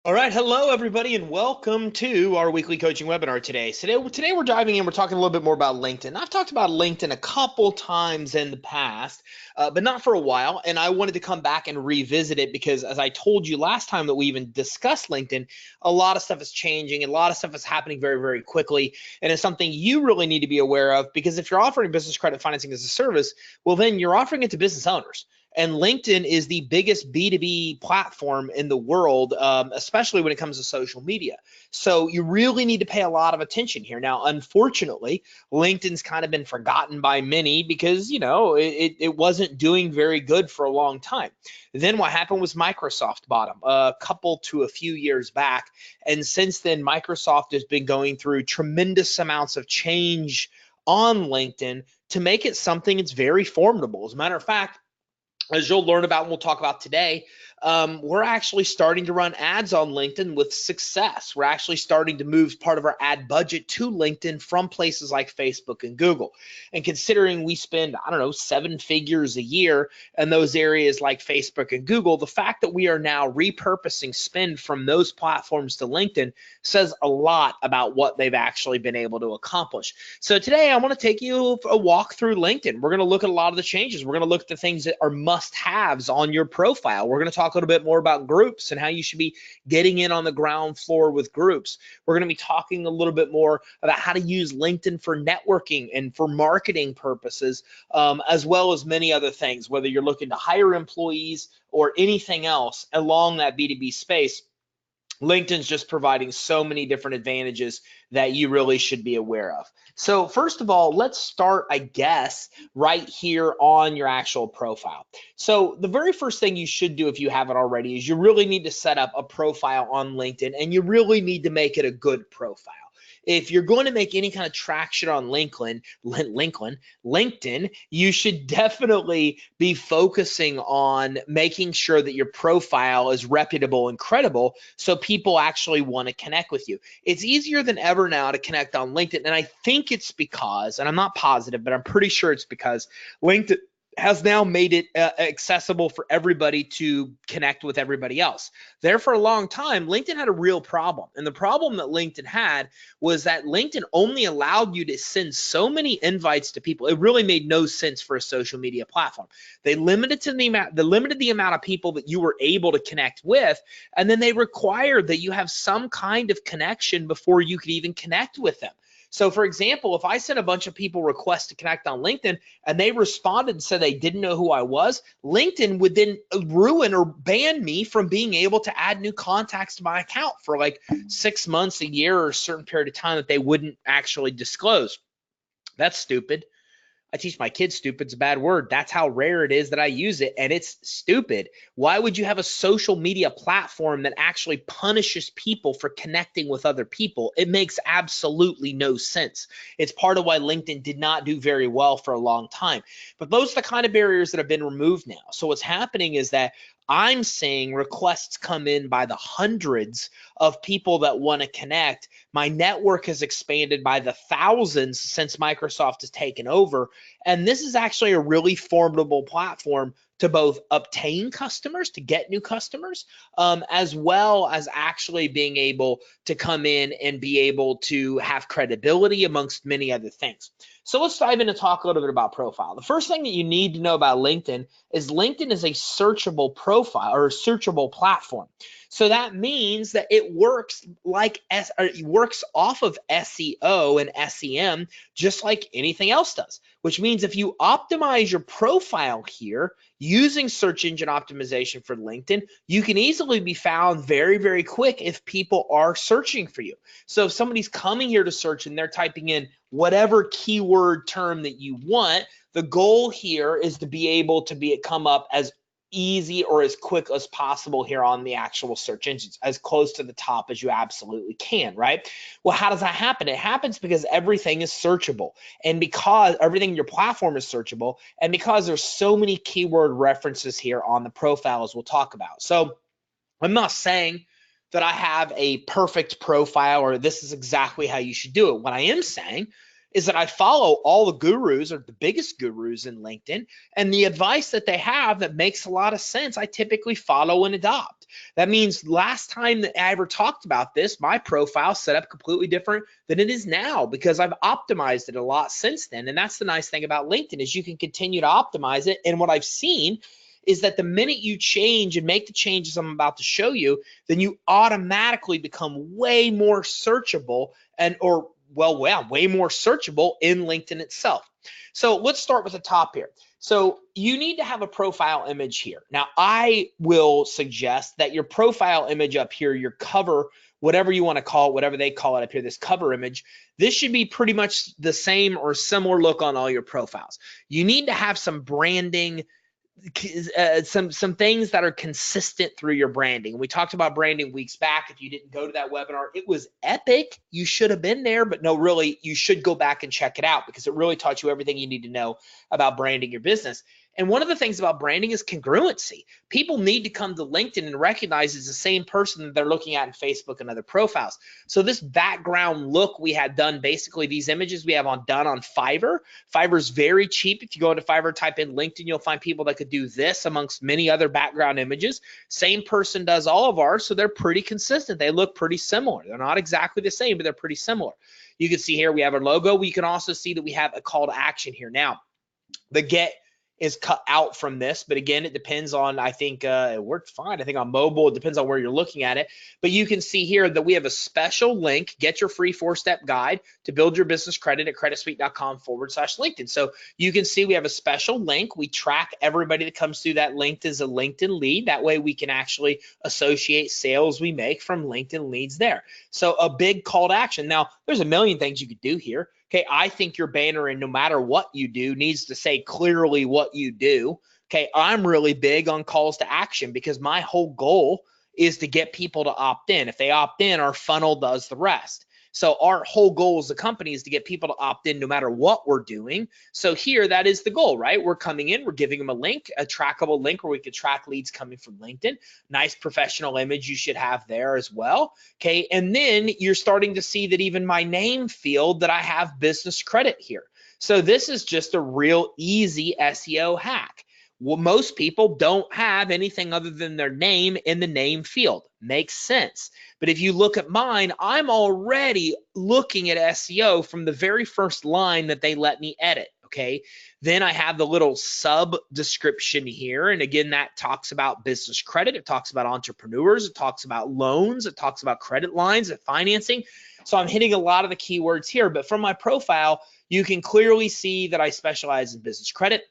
All right, hello everybody, and welcome to our weekly coaching webinar today. Today we're diving in. We're talking a little bit more about LinkedIn. I've talked about LinkedIn a couple times in the past, but not for a while. And I wanted to come back and revisit it because, as I told you last time that we even discussed LinkedIn, a lot of stuff is changing and a lot of stuff is happening very, very quickly. And it's something you really need to be aware of because if you're offering business credit financing as a service, well, then you're offering it to business owners. And LinkedIn is the biggest B2B platform in the world, especially when it comes to social media. So you really need to pay a lot of attention here. Now, unfortunately, LinkedIn's kind of been forgotten by many because, it wasn't doing very good for a long time. Then what happened was Microsoft bought them a couple to a few years back. And since then, Microsoft has been going through tremendous amounts of change on LinkedIn to make it something that's very formidable. As a matter of fact, as you'll learn about and we'll talk about today, we're actually starting to run ads on LinkedIn with success. We're actually starting to move part of our ad budget to LinkedIn from places like Facebook and Google. And considering we spend, I don't know, 7 figures a year in those areas like Facebook and Google, the fact that we are now repurposing spend from those platforms to LinkedIn says a lot about what they've actually been able to accomplish. So today I want to take you a walk through LinkedIn. We're going to look at a lot of the changes. We're going to look at the things that are must-haves on your profile. We're going to talk a little bit more about groups and how you should be getting in on the ground floor with groups. We're going to be talking a little bit more about how to use LinkedIn for networking and for marketing purposes, as well as many other things, whether you're looking to hire employees or anything else along that B2B space. LinkedIn's just providing so many different advantages that you really should be aware of. So first of all, let's start, I guess, right here on your actual profile. So the very first thing you should do if you haven't already is you really need to set up a profile on LinkedIn, and you really need to make it a good profile. If you're going to make any kind of traction on LinkedIn, you should definitely be focusing on making sure that your profile is reputable and credible so people actually want to connect with you. It's easier than ever now to connect on LinkedIn, and I think it's because, and I'm not positive, but I'm pretty sure it's because LinkedIn has now made it accessible for everybody to connect with everybody else. There for a long time, LinkedIn had a real problem. And the problem that LinkedIn had was that LinkedIn only allowed you to send so many invites to people. It really made no sense for a social media platform. They limited the amount of people that you were able to connect with, and then they required that you have some kind of connection before you could even connect with them. So for example, if I sent a bunch of people requests to connect on LinkedIn and they responded and said they didn't know who I was, LinkedIn would then ruin or ban me from being able to add new contacts to my account for like 6 months, a year, or a certain period of time that they wouldn't actually disclose. That's stupid. I teach my kids stupid's a bad word. That's how rare it is that I use it, and it's stupid. Why would you have a social media platform that actually punishes people for connecting with other people? It makes absolutely no sense. It's part of why LinkedIn did not do very well for a long time. But those are the kind of barriers that have been removed now. So what's happening is that I'm seeing requests come in by the hundreds of people that want to connect. My network has expanded by the thousands since Microsoft has taken over. And this is actually a really formidable platform to both obtain customers, to get new customers, as well as actually being able to come in and be able to have credibility amongst many other things. So let's dive in and talk a little bit about profile. The first thing that you need to know about LinkedIn is a searchable profile or a searchable platform. So that means that it works it works off of SEO and SEM just like anything else does, which means if you optimize your profile here using search engine optimization for LinkedIn, you can easily be found very, very quick if people are searching for you. So if somebody's coming here to search and they're typing in whatever keyword term that you want, the goal here is to be able to come up as easy or as quick as possible here on the actual search engines, as close to the top as you absolutely can, right? Well, how does that happen? It happens because everything is searchable, and because everything in your platform is searchable, and because there's so many keyword references here on the profile, as we'll talk about. So I'm not saying that I have a perfect profile or this is exactly how you should do it. What I am saying is that I follow all the gurus or the biggest gurus in LinkedIn, and the advice that they have that makes a lot of sense, I typically follow and adopt. That means last time that I ever talked about this, my profile set up completely different than it is now because I've optimized it a lot since then. And that's the nice thing about LinkedIn is you can continue to optimize it. And what I've seen is that the minute you change and make the changes I'm about to show you, then you automatically become way more searchable way more searchable in LinkedIn itself. So let's start with the top here. So you need to have a profile image here. Now, I will suggest that your profile image up here, your cover, whatever you want to call it, whatever they call it up here, this cover image, this should be pretty much the same or similar look on all your profiles. You need to have some branding, some things that are consistent through your branding. We talked about branding weeks back. If you didn't go to that webinar, it was epic. You should have been there, but no, really, you should go back and check it out because it really taught you everything you need to know about branding your business. And one of the things about branding is congruency. People need to come to LinkedIn and recognize it's the same person that they're looking at in Facebook and other profiles. So this background look we had done, basically these images we have done on Fiverr. Fiverr's very cheap. If you go into Fiverr, type in LinkedIn, you'll find people that could do this amongst many other background images. Same person does all of ours, so they're pretty consistent. They look pretty similar. They're not exactly the same, but they're pretty similar. You can see here we have our logo. We can also see that we have a call to action here. Now, the get is cut out from this, but again, it depends on, I think it worked fine. I think on mobile, it depends on where you're looking at it, but you can see here that we have a special link, get your free 4-step guide to build your business credit at creditsuite.com/LinkedIn. So you can see we have a special link. We track everybody that comes through that link as a LinkedIn lead. That way we can actually associate sales we make from LinkedIn leads there. So a big call to action. Now, there's a million things you could do here. Okay, I think your banner, and no matter what you do, needs to say clearly what you do. Okay, I'm really big on calls to action because my whole goal is to get people to opt in. If they opt in, our funnel does the rest. So our whole goal as a company is to get people to opt in no matter what we're doing. So here, that is the goal, right? We're coming in, we're giving them a link, a trackable link where we could track leads coming from LinkedIn. Nice professional image you should have there as well. Okay, and then you're starting to see that even my name field that I have business credit here. So this is just a real easy SEO hack. Well, most people don't have anything other than their name in the name field. Makes sense. But if you look at mine, I'm already looking at SEO from the very first line that they let me edit. Okay. Then I have the little sub description here. And again, that talks about business credit. It talks about entrepreneurs. It talks about loans. It talks about credit lines and financing. So I'm hitting a lot of the keywords here. But from my profile, you can clearly see that I specialize in business credit.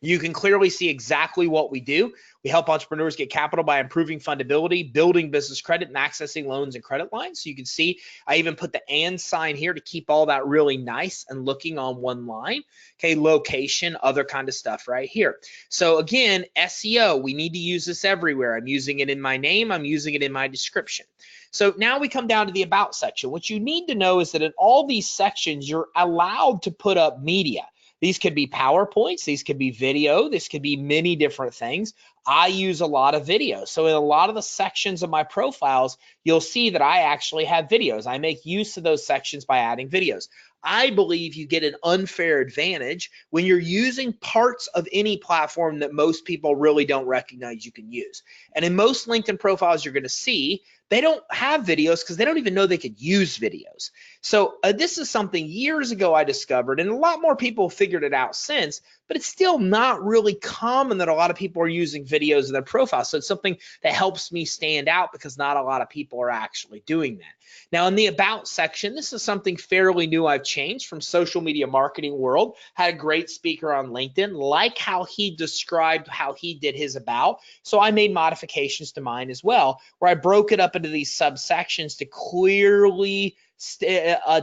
You can clearly see exactly what we do. We help entrepreneurs get capital by improving fundability, building business credit, and accessing loans and credit lines. So you can see I even put the and sign here to keep all that really nice and looking on one line. Okay, location, other kind of stuff right here. So again, SEO, we need to use this everywhere. I'm using it in my name. I'm using it in my description. So now we come down to the about section. What you need to know is that in all these sections, you're allowed to put up media. These could be PowerPoints, these could be video, this could be many different things. I use a lot of videos. So in a lot of the sections of my profiles, you'll see that I actually have videos. I make use of those sections by adding videos. I believe you get an unfair advantage when you're using parts of any platform that most people really don't recognize you can use. And in most LinkedIn profiles you're going to see, they don't have videos because they don't even know they could use videos. So this is something years ago I discovered, and a lot more people have figured it out since, but it's still not really common that a lot of people are using videos in their profile. So it's something that helps me stand out because not a lot of people are actually doing that. Now in the about section, this is something fairly new I've changed from social media marketing world. Had a great speaker on LinkedIn, like how he described how he did his about. So I made modifications to mine as well, where I broke it up into these subsections to clearly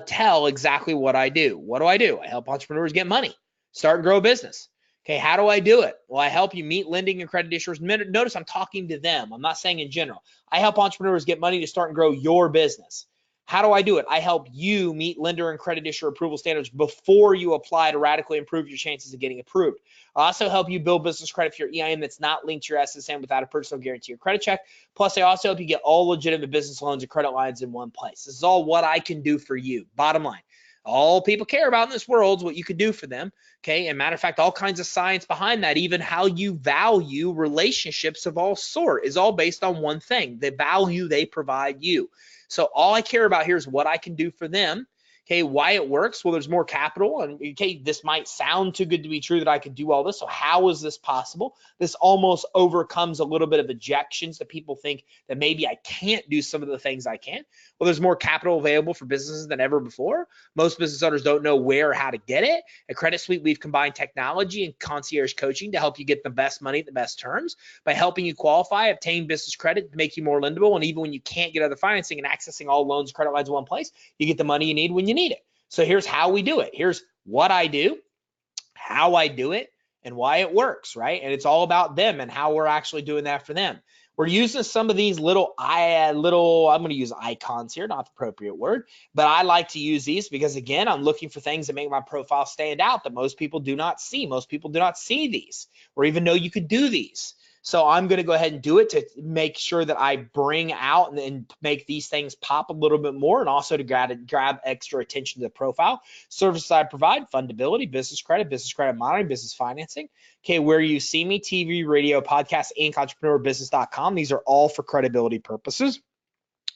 tell exactly what I do. What do? I help entrepreneurs get money, start and grow a business. Okay, how do I do it? Well, I help you meet lending and credit issuers. Notice I'm talking to them. I'm not saying in general. I help entrepreneurs get money to start and grow your business. How do I do it? I help you meet lender and credit issuer approval standards before you apply to radically improve your chances of getting approved. I also help you build business credit for your EIN that's not linked to your SSN without a personal guarantee or credit check. Plus, I also help you get all legitimate business loans and credit lines in one place. This is all what I can do for you. Bottom line. All people care about in this world is what you could do for them. Okay. And matter of fact, all kinds of science behind that, even how you value relationships of all sort, is all based on one thing: the value they provide you. So all I care about here is what I can do for them. Okay, why it works? Well, there's more capital, and okay, this might sound too good to be true that I could do all this. So how is this possible? This almost overcomes a little bit of objections that people think that maybe I can't do some of the things I can. Well, there's more capital available for businesses than ever before. Most business owners don't know where or how to get it. At Credit Suite, we've combined technology and concierge coaching to help you get the best money at the best terms by helping you qualify, obtain business credit to make you more lendable, and even when you can't get other financing and accessing all loans and credit lines in one place, you get the money you need when you need it. So here's how we do it. Here's what I do, how I do it, and why it works, right? And it's all about them and how we're actually doing that for them. We're using some of these I'm going to use icons here, not the appropriate word, but I like to use these because, again, I'm looking for things that make my profile stand out that most people do not see. Most people do not see these or even know you could do these. So I'm going to go ahead and do it to make sure that I bring out and make these things pop a little bit more, and also to grab extra attention to the profile. Services I provide: fundability, business credit monitoring, business financing. Okay, where you see me: TV, radio, podcast, Inc., entrepreneurbusiness.com. These are all for credibility purposes.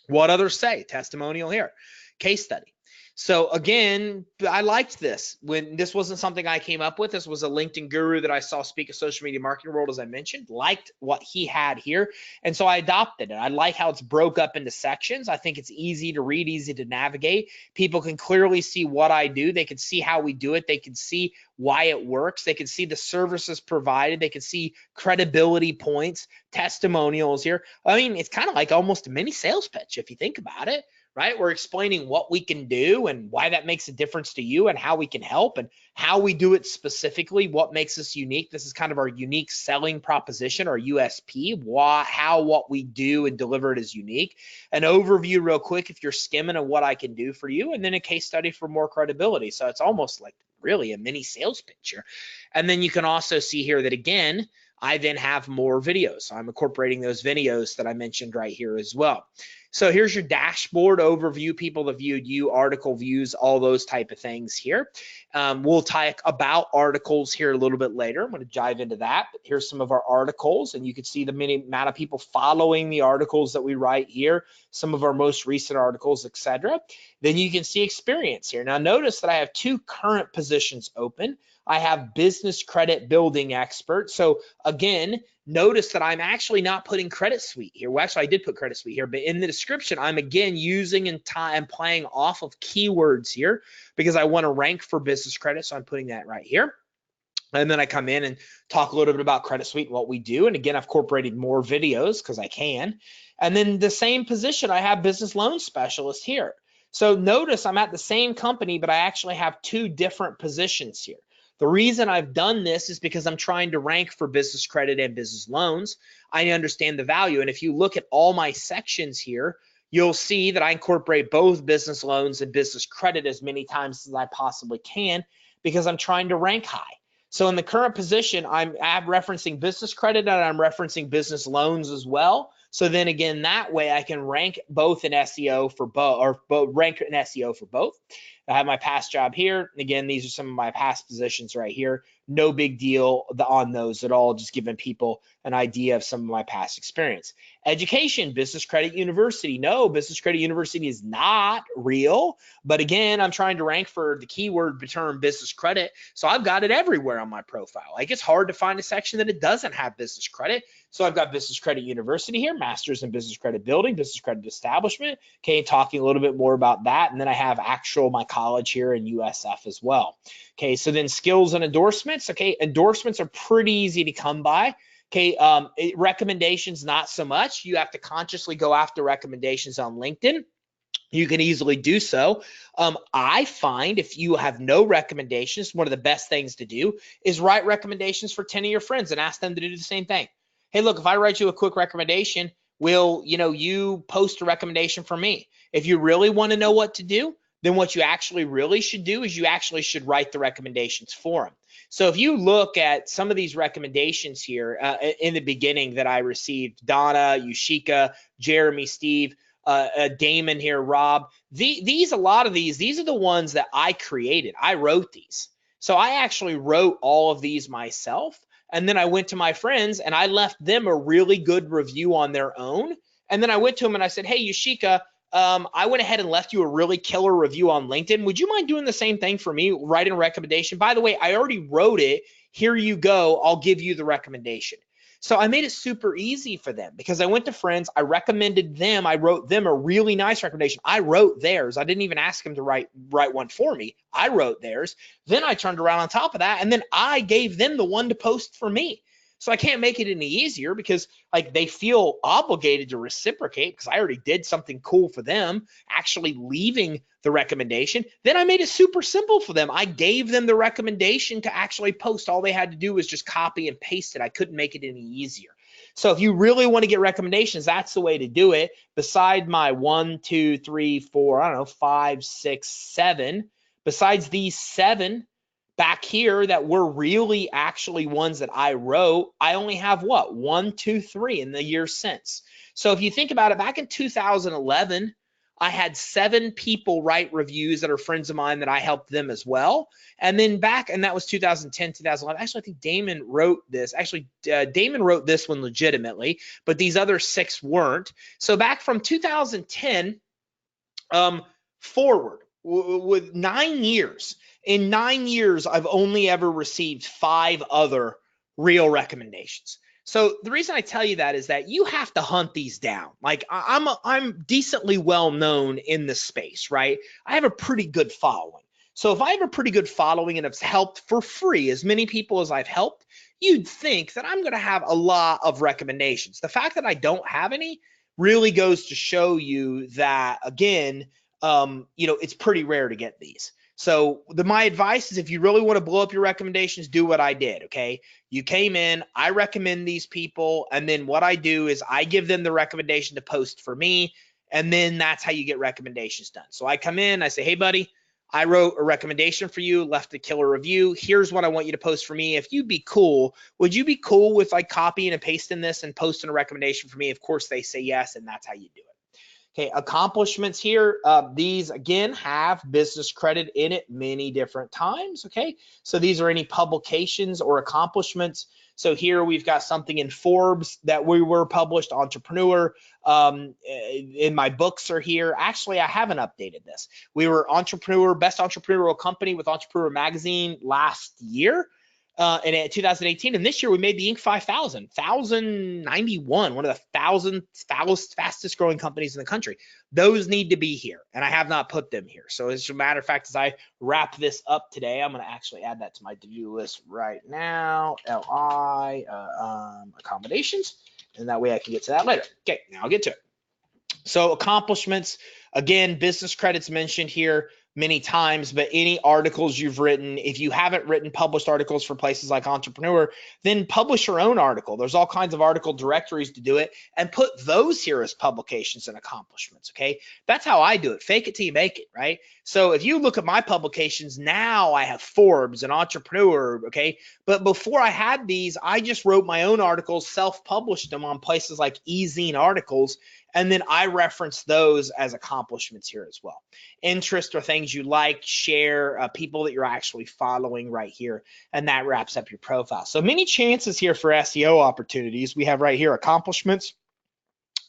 What others say? Testimonial here. Case study. So again, I liked this when this wasn't something I came up with. This was a LinkedIn guru that I saw speak at Social Media Marketing World, as I mentioned, liked what he had here. And so I adopted it. I like how it's broke up into sections. I think it's easy to read, easy to navigate. People can clearly see what I do. They can see how we do it. They can see why it works. They can see the services provided. They can see credibility points, testimonials here. I mean, it's kind of like almost a mini sales pitch if you think about it. Right? We're explaining what we can do and why that makes a difference to you and how we can help and how we do it specifically, what makes us unique. This is kind of our unique selling proposition, our USP, how what we do and deliver it is unique. An overview real quick if you're skimming of what I can do for you, and then a case study for more credibility. So it's almost like really a mini sales pitch here. And then you can also see here that, again, I then have more videos. So I'm incorporating those videos that I mentioned right here as well. So here's your dashboard overview, people that viewed you, article views, all those type of things here. We'll talk about articles here a little bit later. I'm going to dive into that. But here's some of our articles, and you can see the amount of people following the articles that we write here, some of our most recent articles, etc. Then you can see experience here. Now notice that I have two current positions open. I have business credit building expert. So again, notice that I'm actually not putting Credit Suite here. Well, actually, I did put Credit Suite here, but in the description, I'm again using and playing off of keywords here because I want to rank for business credit. So I'm putting that right here. And then I come in and talk a little bit about Credit Suite and what we do. And again, I've incorporated more videos because I can. And then the same position, I have business loan specialist here. So notice I'm at the same company, but I actually have two different positions here. The reason I've done this is because I'm trying to rank for business credit and business loans. I understand the value. And if you look at all my sections here, you'll see that I incorporate both business loans and business credit as many times as I possibly can because I'm trying to rank high. So in the current position, I'm referencing business credit and I'm referencing business loans as well. So then again, that way I can rank both in SEO for both, or rank in SEO for both. I have my past job here. And again, these are some of my past positions right here. No big deal on those at all, just giving people an idea of some of my past experience. Education, Business Credit University. No, Business Credit University is not real. But again, I'm trying to rank for the keyword term business credit. So I've got it everywhere on my profile. Like, it's hard to find a section that it doesn't have business credit. So I've got Business Credit University here, Masters in Business Credit Building, Business Credit Establishment. Okay, talking a little bit more about that. And then I have my college here in USF as well. Okay, so then skills and endorsements. Okay, endorsements are pretty easy to come by. Okay, recommendations, not so much. You have to consciously go after recommendations on LinkedIn. You can easily do so. I find if you have no recommendations, one of the best things to do is write recommendations for 10 of your friends and ask them to do the same thing. Hey, look, if I write you a quick recommendation, will you post a recommendation for me? If you really want to know what to do, then what you actually really should do is you actually should write the recommendations for them. So if you look at some of these recommendations here in the beginning that I received, Donna, Yushika, Jeremy, Steve, Damon here, Rob. A lot of these are the ones that I created. I wrote these. So I actually wrote all of these myself. And then I went to my friends and I left them a really good review on their own. And then I went to them and I said, hey, Yoshika, I went ahead and left you a really killer review on LinkedIn. Would you mind doing the same thing for me? Writing a recommendation. By the way, I already wrote it. Here you go. I'll give you the recommendation. So I made it super easy for them because I went to friends. I recommended them. I wrote them a really nice recommendation. I wrote theirs. I didn't even ask them to write one for me. I wrote theirs. Then I turned around on top of that, and then I gave them the one to post for me. So I can't make it any easier because like they feel obligated to reciprocate because I already did something cool for them, actually leaving the recommendation. Then I made it super simple for them. I gave them the recommendation to actually post. All they had to do was just copy and paste it. I couldn't make it any easier. So if you really want to get recommendations, that's the way to do it. Beside my 1, 2, 3, 4, I don't know, 5, 6, 7, besides these 7 back here that were really actually ones that I wrote, I only have what? 1, 2, 3 in the year since. So if you think about it, back in 2011, I had 7 people write reviews that are friends of mine that I helped them as well. And then and that was 2010, 2011. Actually, I think Damon wrote this. Actually, Damon wrote this one legitimately, but these other 6 weren't. So back from 2010 forward, with 9 years, in 9 years, I've only ever received 5 other real recommendations. So the reason I tell you that is that you have to hunt these down. Like I'm decently well known in this space, right? I have a pretty good following. So if I have a pretty good following and have helped for free as many people as I've helped, you'd think that I'm going to have a lot of recommendations. The fact that I don't have any really goes to show you that, again, it's pretty rare to get these. So my advice is if you really want to blow up your recommendations, do what I did, okay? You came in, I recommend these people, and then what I do is I give them the recommendation to post for me, and then that's how you get recommendations done. So I come in, I say, hey, buddy, I wrote a recommendation for you, left a killer review. Here's what I want you to post for me. If you'd be cool, would you be cool with like copying and pasting this and posting a recommendation for me? Of course, they say yes, and that's how you do it. Okay, accomplishments here. These, again, have business credit in it many different times, okay? So these are any publications or accomplishments. So here we've got something in Forbes that we were published, Entrepreneur. In my books are here. Actually, I haven't updated this. We were Best Entrepreneurial Company with Entrepreneur Magazine last year. In 2018, and this year we made the Inc. 5000, 1091, one of the 1,000 fastest growing companies in the country. Those need to be here, and I have not put them here. So as a matter of fact, as I wrap this up today, I'm going to actually add that to my to-do list right now. LI accommodations, and that way I can get to that later. Okay, now I'll get to it. So accomplishments, again, business credits mentioned here many times, but any articles you've written, if you haven't written published articles for places like Entrepreneur, then publish your own article. There's all kinds of article directories to do it, and put those here as publications and accomplishments, okay? That's how I do it. Fake it till you make it, right? So if you look at my publications, now I have Forbes and Entrepreneur, okay? But before I had these, I just wrote my own articles, self-published them on places like eZine Articles, and then I reference those as accomplishments here as well. Interest or things you like, share, people that you're actually following right here, and that wraps up your profile. So many chances here for SEO opportunities. We have right here accomplishments.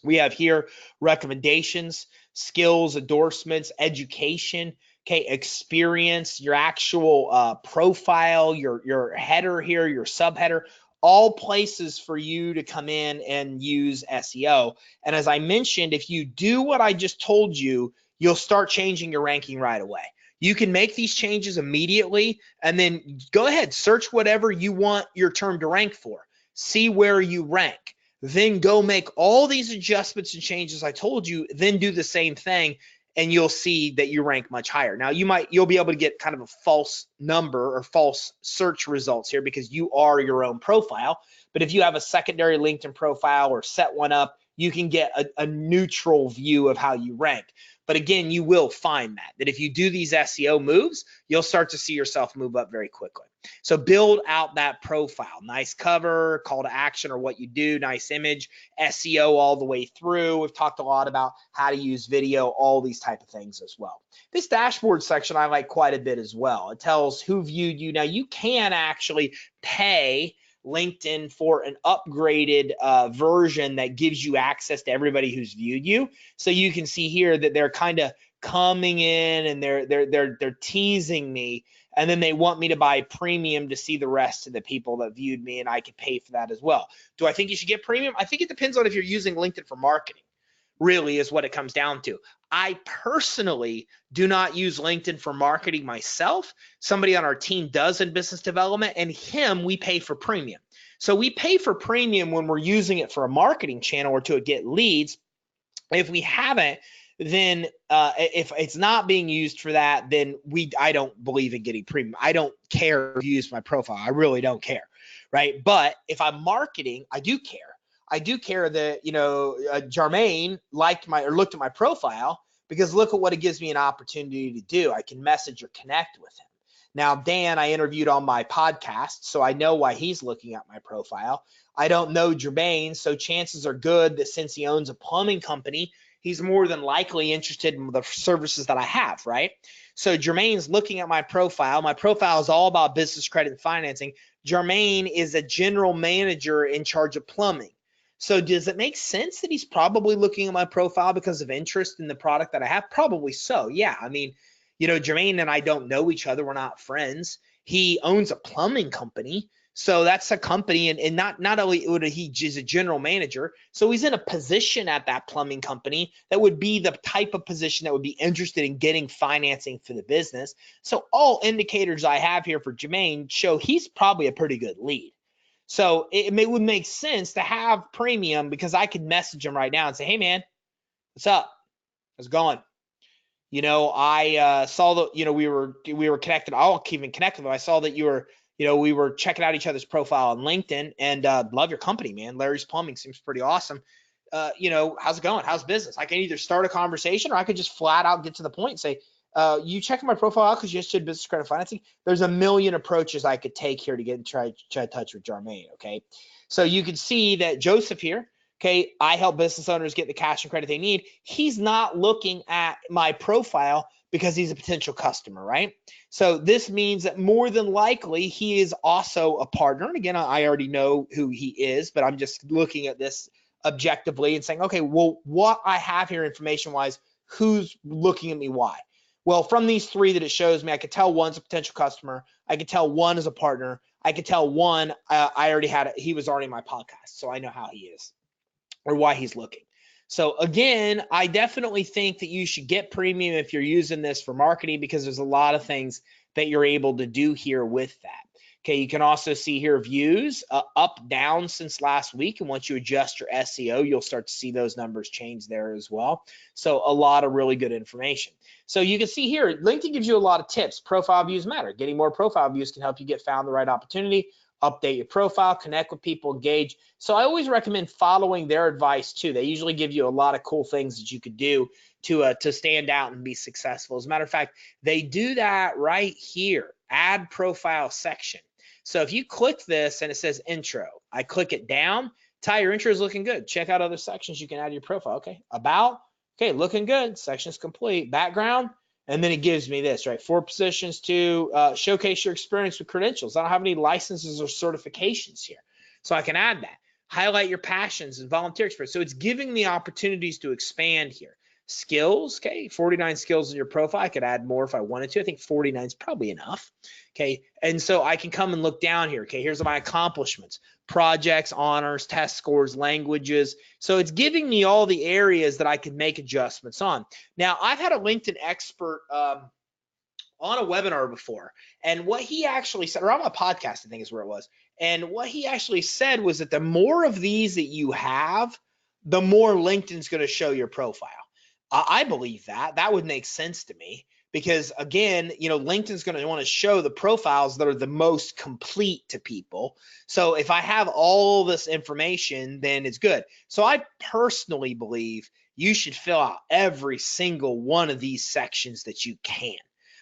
We have here recommendations, skills, endorsements, education, okay, experience, your actual profile, your header here, your subheader, all places for you to come in and use SEO. And as I mentioned, if you do what I just told you, you'll start changing your ranking right away. You can make these changes immediately and then go ahead, search whatever you want your term to rank for. See where you rank. Then go make all these adjustments and changes I told you, then do the same thing, and you'll see that you rank much higher. Now you'll be able to get kind of a false number or false search results here because you are your own profile. But if you have a secondary LinkedIn profile or set one up, you can get a neutral view of how you rank. But again, you will find that if you do these SEO moves, you'll start to see yourself move up very quickly. So build out that profile. Nice cover, call to action or what you do, nice image, SEO all the way through. We've talked a lot about how to use video, all these type of things as well. This dashboard section I like quite a bit as well. It tells who viewed you. Now you can actually pay LinkedIn for an upgraded version that gives you access to everybody who's viewed you. So you can see here that they're kind of coming in and they're teasing me, and then they want me to buy premium to see the rest of the people that viewed me, and I could pay for that as well. Do I think you should get premium? I think it depends on if you're using LinkedIn for marketing, really is what it comes down to. I personally do not use LinkedIn for marketing myself. Somebody on our team does in business development, and we pay for premium. So we pay for premium when we're using it for a marketing channel or to get leads. If we haven't, then if it's not being used for that, then I don't believe in getting premium. I don't care if you use my profile. I really don't care, right? But if I'm marketing, I do care. I do care that, Jermaine looked at my profile, because look at what it gives me an opportunity to do. I can message or connect with him. Now, Dan, I interviewed on my podcast, so I know why he's looking at my profile. I don't know Jermaine, so chances are good that since he owns a plumbing company, he's more than likely interested in the services that I have, right? So Jermaine's looking at my profile. My profile is all about business credit and financing. Jermaine is a general manager in charge of plumbing. So does it make sense that he's probably looking at my profile because of interest in the product that I have? Probably so. Yeah. I mean, Jermaine and I don't know each other. We're not friends. He owns a plumbing company. So that's a company, and not only would he's a general manager, so he's in a position at that plumbing company that would be the type of position that would be interested in getting financing for the business. So all indicators I have here for Jermaine show he's probably a pretty good lead. So it would make sense to have premium, because I could message him right now and say, hey man, what's up? How's it going? I saw that, we were connected. I'll even connect with him. I saw that we were checking out each other's profile on LinkedIn, and love your company, man. Larry's Plumbing seems pretty awesome. How's it going? How's business? I can either start a conversation, or I could just flat out get to the point and say, you checking my profile out because you just did business credit financing? There's a million approaches I could take here to get in try touch with Jermaine. Okay. So you can see that Joseph here, okay, I help business owners get the cash and credit they need. He's not looking at my profile because he's a potential customer, right? So this means that more than likely he is also a partner. And again, I already know who he is, but I'm just looking at this objectively and saying, okay, well, what I have here information-wise, who's looking at me, why? Well, from these three that it shows me, I could tell one's a potential customer. I could tell one is a partner. I could tell one he was already in my podcast, so I know how he is or why he's looking. So again, I definitely think that you should get premium if you're using this for marketing, because there's a lot of things that you're able to do here with that. Okay, you can also see here views up, down since last week. And once you adjust your SEO, you'll start to see those numbers change there as well. So a lot of really good information. So you can see here, LinkedIn gives you a lot of tips. Profile views matter. Getting more profile views can help you get found the right opportunity, update your profile, connect with people, engage. So I always recommend following their advice too. They usually give you a lot of cool things that you could do to stand out and be successful. As a matter of fact, they do that right here, add profile section. So if you click this and it says intro, I click it down, Ty, your intro is looking good. Check out other sections you can add to your profile. Okay, about, okay, looking good, section's complete, background, and then it gives me this, right? 4 positions to showcase your experience with credentials. I don't have any licenses or certifications here, so I can add that. Highlight your passions and volunteer experience. So it's giving me opportunities to expand here. Skills, okay, 49 skills in your profile. I could add more if I wanted to. I think 49 is probably enough, okay? And so I can come and look down here, okay? Here's my accomplishments, projects, honors, test scores, languages. So it's giving me all the areas that I could make adjustments on. Now, I've had a LinkedIn expert on a webinar before, and what he actually said, or on a podcast, I think is where it was, and what he actually said was that the more of these that you have, the more LinkedIn's going to show your profile. I believe that would make sense to me, because again, LinkedIn's going to want to show the profiles that are the most complete to people. So if I have all this information, then it's good. So I personally believe you should fill out every single one of these sections that you can.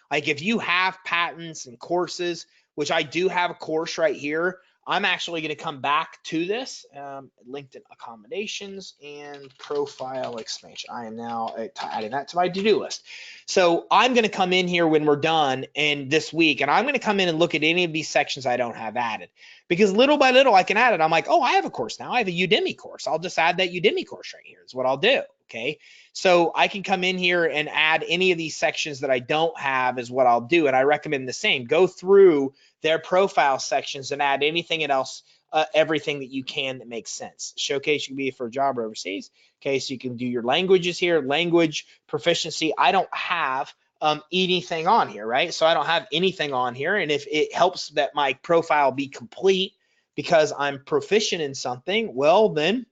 Like if you have patents and courses, which I do have a course right here, I'm actually going to come back to this, LinkedIn accommodations and profile expansion. I am now adding that to my to-do list. So I'm going to come in here when we're done and this week, and I'm going to come in and look at any of these sections I don't have added, because little by little I can add it. I'm like, oh, I have a course now. I have a Udemy course. I'll just add that Udemy course right here is what I'll do. Okay. So I can come in here and add any of these sections that I don't have is what I'll do. And I recommend the same. Go through their profile sections and add anything else, everything that you can that makes sense. Showcase you can be for a job or overseas. Okay, so you can do your languages here, language proficiency. I don't have anything on here, right? So I don't have anything on here. And if it helps that my profile be complete because I'm proficient in something, well, then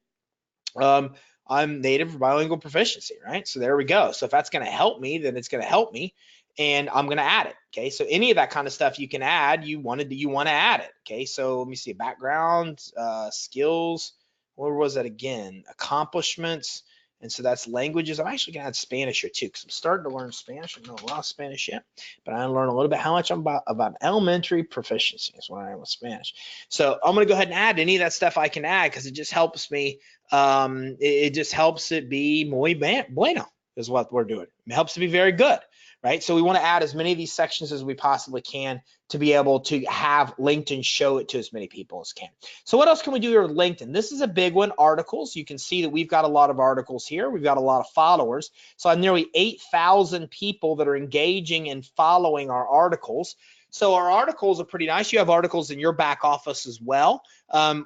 I'm native bilingual proficiency, right? So there we go. So if that's going to help me, then it's going to help me, and I'm going to add it. Okay. So any of that kind of stuff you can add, you want to add it. Okay. So let me see, background, skills. Where was that again? Accomplishments. And so that's languages. I'm actually going to add Spanish here too, because I'm starting to learn Spanish. I don't know a lot of Spanish yet, but I learn a little bit how much I'm about elementary proficiency is what I am with Spanish. So I'm going to go ahead and add any of that stuff I can add, because it just helps me. It just helps it be muy bueno is what we're doing. It helps it be very good, right? So we want to add as many of these sections as we possibly can to be able to have LinkedIn show it to as many people as can. So what else can we do here with LinkedIn? This is a big one, articles. You can see that we've got a lot of articles here. We've got a lot of followers. So I have nearly 8,000 people that are engaging and following our articles. So our articles are pretty nice. You have articles in your back office as well.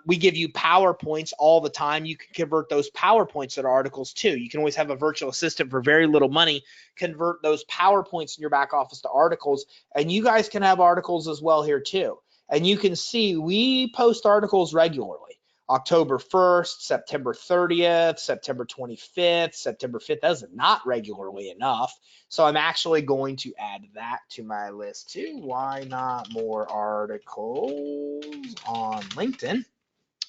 We give you PowerPoints all the time. You can convert those PowerPoints into articles too. You can always have a virtual assistant for very little money, convert those PowerPoints in your back office to articles, and you guys can have articles as well here too. And you can see we post articles regularly. October 1st, September 30th, September 25th, September 5th. That's not regularly enough. So I'm actually going to add that to my list too. Why not more articles on LinkedIn?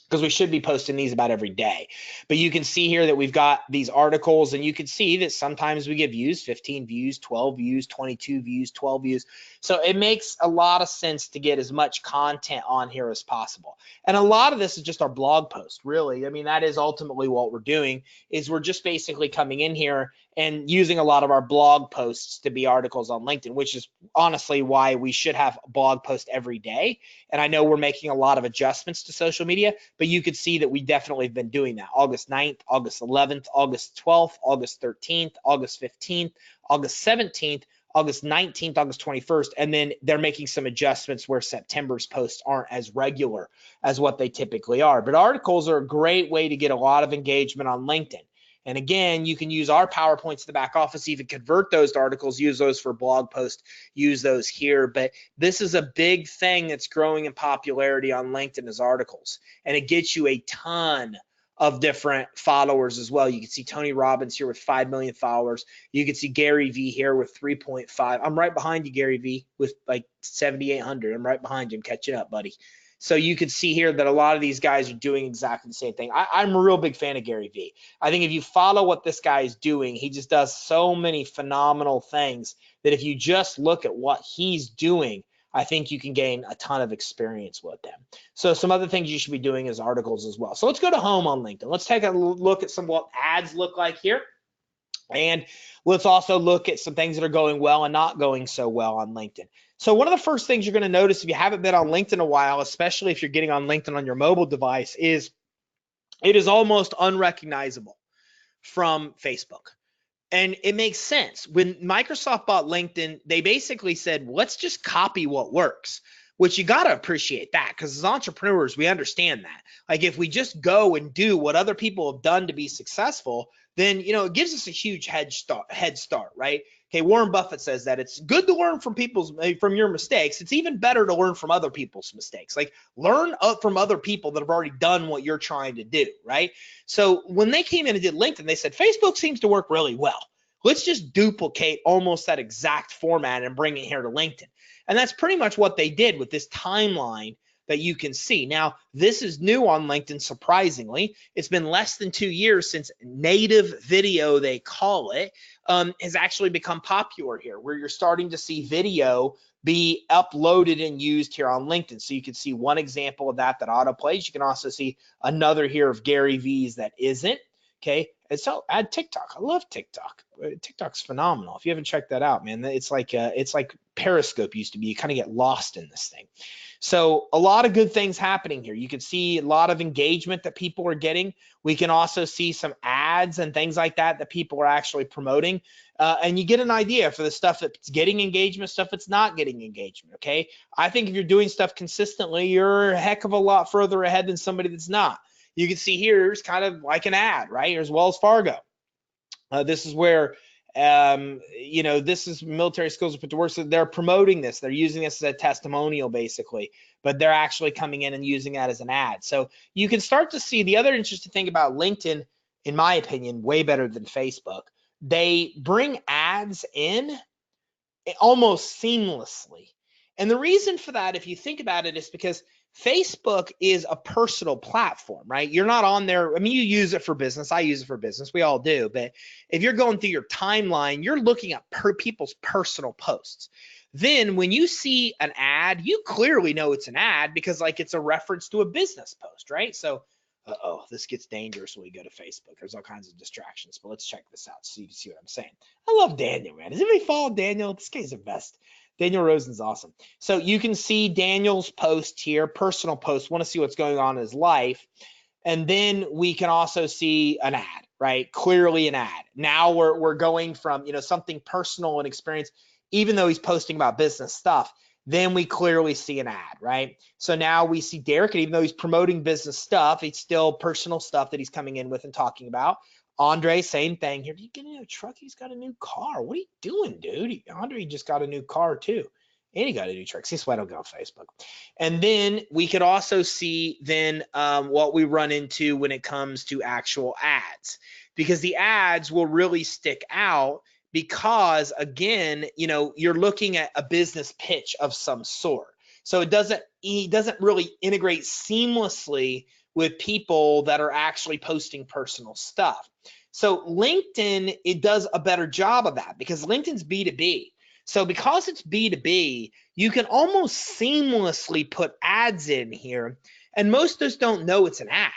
Because we should be posting these about every day. But you can see here that we've got these articles, and you can see that sometimes we get views, 15 views, 12 views, 22 views, 12 views. So it makes a lot of sense to get as much content on here as possible. And a lot of this is just our blog post, really. I mean, that is ultimately what we're doing, is we're just basically coming in here and using a lot of our blog posts to be articles on LinkedIn, which is honestly why we should have a blog post every day. And I know we're making a lot of adjustments to social media, but you could see that we definitely have been doing that. August 9th, August 11th, August 12th, August 13th, August 15th, August 17th, August 19th, August 21st, and then they're making some adjustments where September's posts aren't as regular as what they typically are. But articles are a great way to get a lot of engagement on LinkedIn. And again, you can use our PowerPoints in the back office, even convert those to articles, use those for blog posts, use those here. But this is a big thing that's growing in popularity on LinkedIn is articles. And it gets you a ton of different followers as well. You can see Tony Robbins here with 5 million followers. You can see Gary V here with 3.5. I'm right behind you, Gary V, with like 7,800. I'm right behind you. I'm catching up, buddy. So you can see here that a lot of these guys are doing exactly the same thing. I'm a real big fan of Gary V. I think if you follow what this guy is doing, he just does so many phenomenal things that if you just look at what he's doing, I think you can gain a ton of experience with them. So some other things you should be doing is articles as well. So let's go to home on LinkedIn. Let's take a look at some what ads look like here. And let's also look at some things that are going well and not going so well on LinkedIn. So one of the first things you're going to notice if you haven't been on LinkedIn a while, especially if you're getting on LinkedIn on your mobile device, is it is almost unrecognizable from Facebook. And it makes sense. When Microsoft bought LinkedIn, they basically said, let's just copy what works, which you got to appreciate that, because as entrepreneurs, we understand that. Like if we just go and do what other people have done to be successful, then, you know, it gives us a huge head start, right? Okay, Warren Buffett says that it's good to learn from your mistakes. It's even better to learn from other people's mistakes. Like learn from other people that have already done what you're trying to do, right? So when they came in and did LinkedIn, they said, Facebook seems to work really well. Let's just duplicate almost that exact format and bring it here to LinkedIn. And that's pretty much what they did with this timeline that you can see. Now, this is new on LinkedIn, surprisingly. It's been less than 2 years since native video, they call it, has actually become popular here, where you're starting to see video be uploaded and used here on LinkedIn. So you can see one example of that auto plays. You can also see another here of Gary V's that isn't. Okay, and so add TikTok. I love TikTok. TikTok's phenomenal. If you haven't checked that out, man, it's like Periscope used to be. You kind of get lost in this thing. So a lot of good things happening here. You can see a lot of engagement that people are getting. We can also see some ads and things like that people are actually promoting. And you get an idea for the stuff that's getting engagement, stuff that's not getting engagement, okay? I think if you're doing stuff consistently, you're a heck of a lot further ahead than somebody that's not. You can see here's kind of like an ad, right? Here's Wells Fargo. This is where, this is military skills put to work. So they're promoting this. They're using this as a testimonial, basically, but they're actually coming in and using that as an ad. So you can start to see the other interesting thing about LinkedIn, in my opinion, way better than Facebook. They bring ads in almost seamlessly. And the reason for that, if you think about it, is because Facebook is a personal platform, right? You're not on there. I mean, you use it for business. I use it for business. We all do. But if you're going through your timeline, you're looking at people's personal posts. Then when you see an ad, you clearly know it's an ad because like it's a reference to a business post, right? So, this gets dangerous when we go to Facebook. There's all kinds of distractions, but let's check this out so you can see what I'm saying. I love Daniel, man. Does anybody follow Daniel? This guy's the best. Daniel Rosen's awesome. So you can see Daniel's post here, personal post, want to see what's going on in his life. And then we can also see an ad, right? Clearly an ad. Now we're going from, something personal and experience, even though he's posting about business stuff, then we clearly see an ad, right? So now we see Derek, and even though he's promoting business stuff, it's still personal stuff that he's coming in with and talking about. Andre, same thing here. Did you get a new truck? He's got a new car. What are you doing, dude? Andre just got a new car too. And he got a new truck. See, why I don't go on Facebook. And then we could also see then what we run into when it comes to actual ads, because the ads will really stick out because, again, you're looking at a business pitch of some sort. So he doesn't really integrate seamlessly with people that are actually posting personal stuff. So LinkedIn, it does a better job of that because LinkedIn's B2B. So because it's B2B, you can almost seamlessly put ads in here, and most of us don't know it's an ad.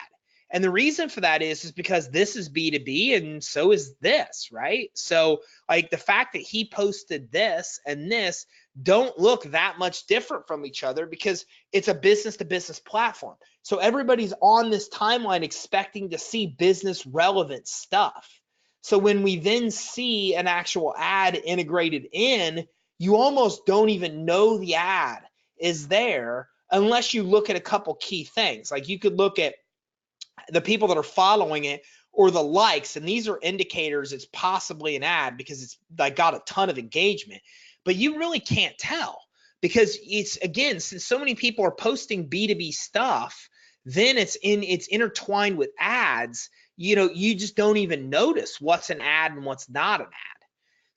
And the reason for that is because this is B2B and so is this, right? So like the fact that he posted this and this don't look that much different from each other because it's a business to business platform. So everybody's on this timeline expecting to see business relevant stuff. So when we then see an actual ad integrated in, you almost don't even know the ad is there unless you look at a couple key things. Like you could look at the people that are following it or the likes, and these are indicators it's possibly an ad because it's like got a ton of engagement, but you really can't tell because it's, again, since so many people are posting B2B stuff, then it's intertwined with ads. You just don't even notice what's an ad and what's not an ad.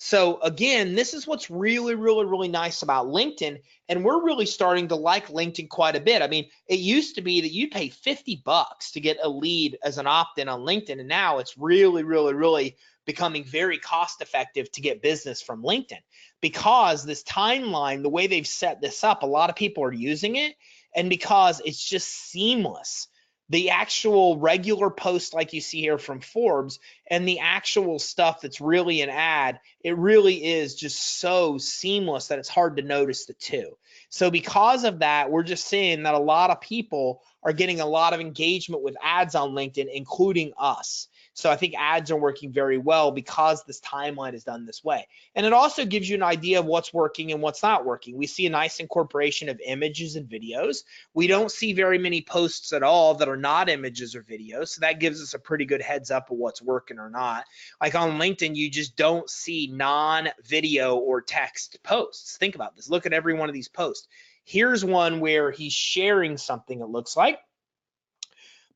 So again, this is what's really, really, really nice about LinkedIn. And we're really starting to like LinkedIn quite a bit. I mean, it used to be that you'd pay $50 to get a lead as an opt-in on LinkedIn. And now it's really, really, really becoming very cost effective to get business from LinkedIn because this timeline, the way they've set this up, a lot of people are using it. And because it's just seamless. The actual regular post like you see here from Forbes and the actual stuff that's really an ad, it really is just so seamless that it's hard to notice the two. So because of that, we're just seeing that a lot of people are getting a lot of engagement with ads on LinkedIn, including us. So I think ads are working very well because this timeline is done this way. And it also gives you an idea of what's working and what's not working. We see a nice incorporation of images and videos. We don't see very many posts at all that are not images or videos. So that gives us a pretty good heads up of what's working or not. Like on LinkedIn, you just don't see non-video or text posts. Think about this. Look at every one of these posts. Here's one where he's sharing something, it looks like.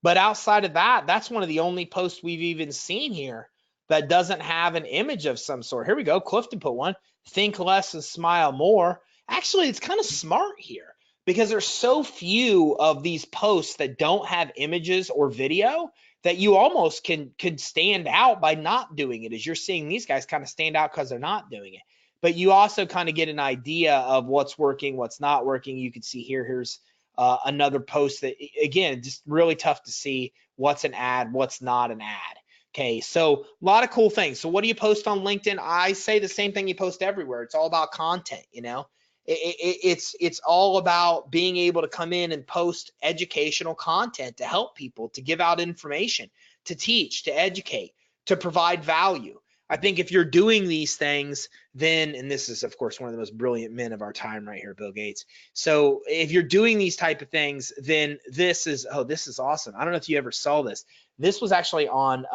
But outside of that, that's one of the only posts we've even seen here that doesn't have an image of some sort. Here we go. Clifton put one. Think less and smile more. Actually, it's kind of smart here because there's so few of these posts that don't have images or video that you almost can stand out by not doing it, as you're seeing these guys kind of stand out because they're not doing it. But you also kind of get an idea of what's working, what's not working. You can see here, here's another post that, again, just really tough to see what's an ad, what's not an ad. Okay, so a lot of cool things. So what do you post on LinkedIn? I say the same thing you post everywhere. It's all about content, you know. It's all about being able to come in and post educational content to help people, to give out information, to teach, to educate, to provide value. I think if you're doing these things, then, and this is of course one of the most brilliant men of our time right here, Bill Gates. So if you're doing these type of things, then this is, oh, this is awesome. I don't know if you ever saw this. This was actually on,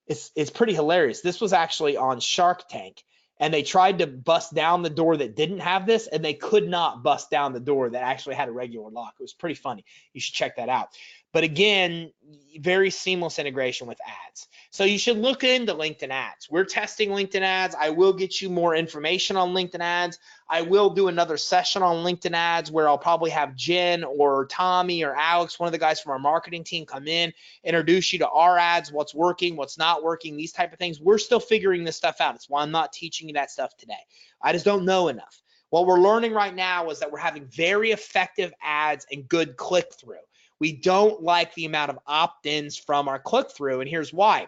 it's pretty hilarious. This was actually on Shark Tank, and they tried to bust down the door that didn't have this, and they could not bust down the door that actually had a regular lock. It was pretty funny. You should check that out. But again, very seamless integration with ads. So you should look into LinkedIn ads. We're testing LinkedIn ads. I will get you more information on LinkedIn ads. I will do another session on LinkedIn ads where I'll probably have Jen or Tommy or Alex, one of the guys from our marketing team, come in, introduce you to our ads, what's working, what's not working, these type of things. We're still figuring this stuff out. That's why I'm not teaching you that stuff today. I just don't know enough. What we're learning right now is that we're having very effective ads and good click-through. We don't like the amount of opt-ins from our click-through, and here's why.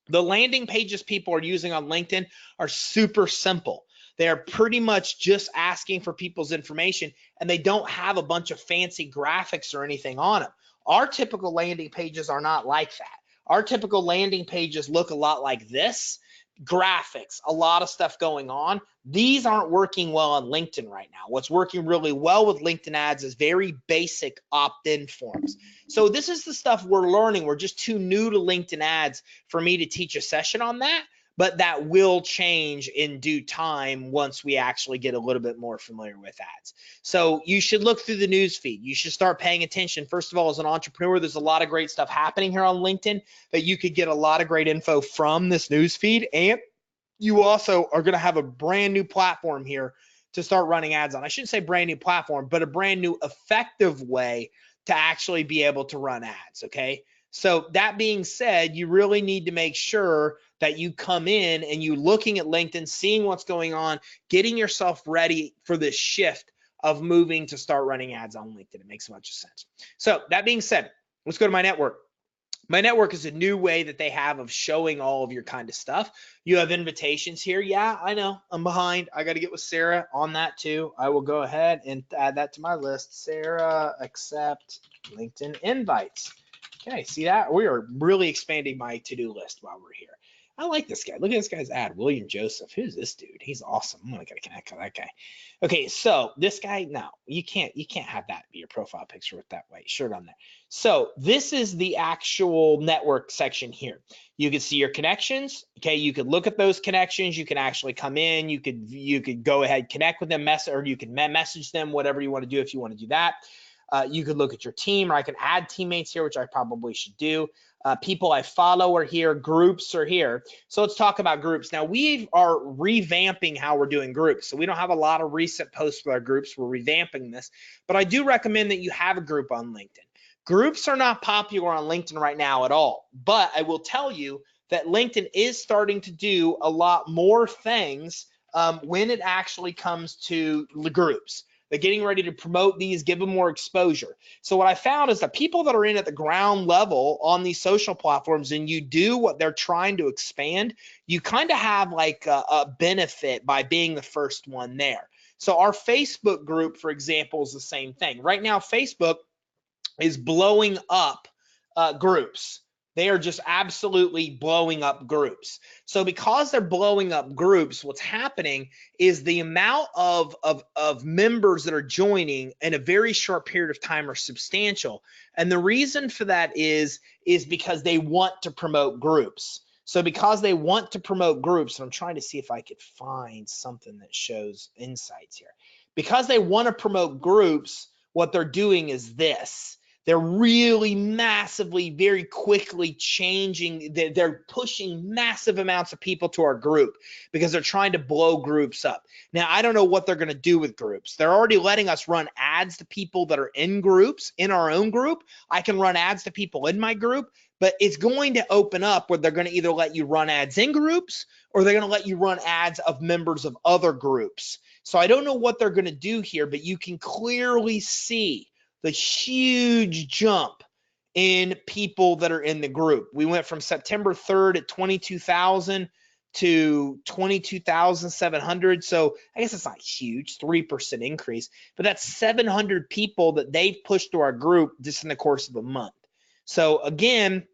The landing pages people are using on LinkedIn are super simple. They are pretty much just asking for people's information, and they don't have a bunch of fancy graphics or anything on them. Our typical landing pages are not like that. Our typical landing pages look a lot like this. Graphics, a lot of stuff going on. These aren't working well on LinkedIn right now. What's working really well with LinkedIn ads is very basic opt-in forms. So this is the stuff we're learning. We're just too new to LinkedIn ads for me to teach a session on that, but that will change in due time once we actually get a little bit more familiar with ads. So you should look through the news feed. You should start paying attention. First of all, as an entrepreneur, there's a lot of great stuff happening here on LinkedIn that you could get a lot of great info from this news feed, and you also are going to have a brand new platform here to start running ads on. I shouldn't say brand new platform, but a brand new effective way to actually be able to run ads, okay? So that being said, you really need to make sure that you come in and you looking at LinkedIn, seeing what's going on, getting yourself ready for this shift of moving to start running ads on LinkedIn. It makes a bunch of sense. So that being said, let's go to my network. My network is a new way that they have of showing all of your kind of stuff. You have invitations here. Yeah, I know. I'm behind. I got to get with Sarah on that too. I will go ahead and add that to my list. Sarah, accept LinkedIn invites. Okay, see that? We are really expanding my to-do list while we're here. I like this guy. Look at this guy's ad, William Joseph. Who's this dude? He's awesome. I'm gonna connect with that guy. Okay, so this guy, no, you can't have that be your profile picture with that white shirt on there. So this is the actual network section here. You can see your connections. Okay, you could look at those connections. You can actually come in. You could go ahead, connect with them, or you can message them, whatever you want to do if you want to do that. You could look at your team, or I can add teammates here, which I probably should do. People I follow are here, groups are here. So let's talk about groups. Now we are revamping how we're doing groups. So we don't have a lot of recent posts with our groups. We're revamping this, but I do recommend that you have a group on LinkedIn. Groups are not popular on LinkedIn right now at all, but I will tell you that LinkedIn is starting to do a lot more things when it actually comes to the groups. They're getting ready to promote these, give them more exposure. So what I found is that people that are in at the ground level on these social platforms and you do what they're trying to expand, you kind of have like a benefit by being the first one there. So our Facebook group, for example, is the same thing. Right now, Facebook is blowing up groups. They are just absolutely blowing up groups. So because they're blowing up groups, what's happening is the amount of members that are joining in a very short period of time are substantial. And the reason for that is because they want to promote groups. So because they want to promote groups, and I'm trying to see if I could find something that shows insights here. Because they want to promote groups, what they're doing is this. They're really massively, very quickly changing. They're pushing massive amounts of people to our group because they're trying to blow groups up. Now, I don't know what they're going to do with groups. They're already letting us run ads to people that are in groups, in our own group. I can run ads to people in my group, but it's going to open up where they're going to either let you run ads in groups or they're going to let you run ads of members of other groups. So I don't know what they're going to do here, but you can clearly see the huge jump in people that are in the group. We went from September 3rd at 22,000 to 22,700. So I guess it's not huge, 3% increase, but that's 700 people that they've pushed to our group just in the course of a month. So again,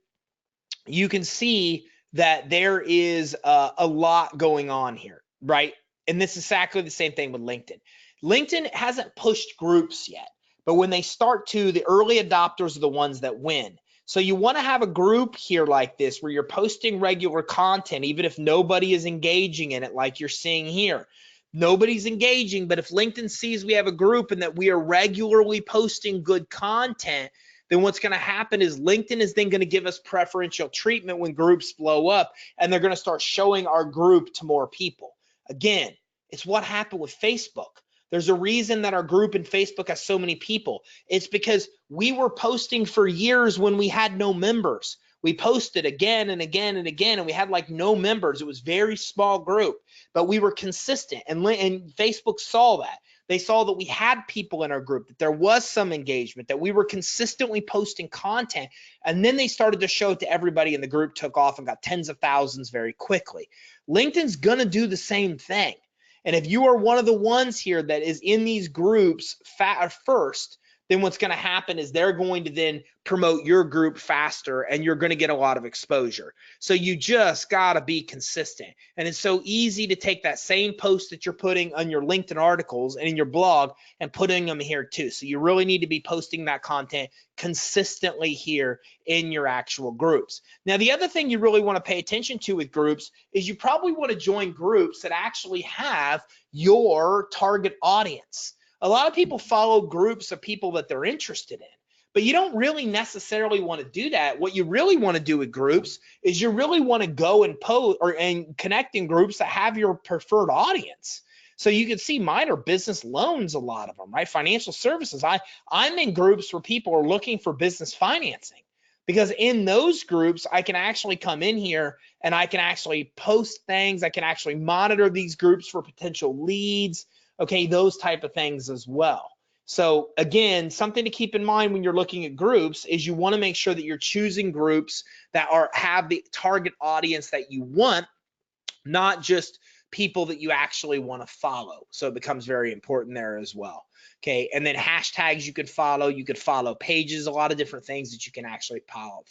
you can see that there is a lot going on here, right? And this is exactly the same thing with LinkedIn. LinkedIn hasn't pushed groups yet, but when they start to, the early adopters are the ones that win. So you want to have a group here like this where you're posting regular content, even if nobody is engaging in it like you're seeing here. Nobody's engaging, but if LinkedIn sees we have a group and that we are regularly posting good content, then what's going to happen is LinkedIn is then going to give us preferential treatment when groups blow up, and they're going to start showing our group to more people. Again, it's what happened with Facebook. There's a reason that our group in Facebook has so many people. It's because we were posting for years when we had no members. We posted again and again and again, and we had like no members. It was a very small group, but we were consistent, and Facebook saw that. They saw that we had people in our group, that there was some engagement, that we were consistently posting content, and then they started to show it to everybody, and the group took off and got tens of thousands very quickly. LinkedIn's going to do the same thing. And if you are one of the ones here that is in these groups first, then what's going to happen is they're going to then promote your group faster, and you're going to get a lot of exposure. So you just got to be consistent. And it's so easy to take that same post that you're putting on your LinkedIn articles and in your blog and putting them here too. So you really need to be posting that content consistently here in your actual groups. Now, the other thing you really want to pay attention to with groups is you probably want to join groups that actually have your target audience. A lot of people follow groups of people that they're interested in, but you don't really necessarily want to do that. What you really want to do with groups is you really want to go and post and connect in groups that have your preferred audience. So you can see mine are business loans, a lot of them, right? Financial services. I'm in groups where people are looking for business financing, because in those groups, I can actually come in here and I can actually post things. I can actually monitor these groups for potential leads. Okay, those type of things as well. So again, something to keep in mind when you're looking at groups is you want to make sure that you're choosing groups that have the target audience that you want, not just people that you actually want to follow. So it becomes very important there as well. Okay, and then hashtags you could follow pages, a lot of different things that you can actually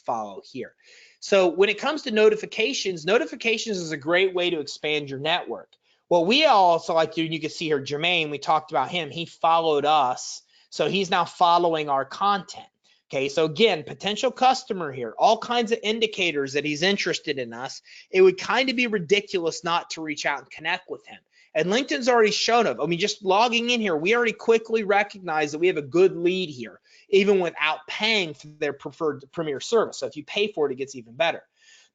follow here. So when it comes to notifications is a great way to expand your network. What we also like to do, and you can see here, Jermaine, we talked about him, he followed us, so he's now following our content. Okay, so again, potential customer here, all kinds of indicators that he's interested in us. It would kind of be ridiculous not to reach out and connect with him. And LinkedIn's already shown up. I mean, just logging in here, we already quickly recognize that we have a good lead here, even without paying for their preferred premier service. So if you pay for it, it gets even better.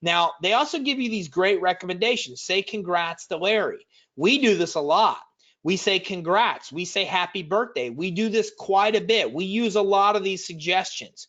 Now, they also give you these great recommendations. Say congrats to Larry. We do this a lot. We say congrats. We say happy birthday. We do this quite a bit. We use a lot of these suggestions.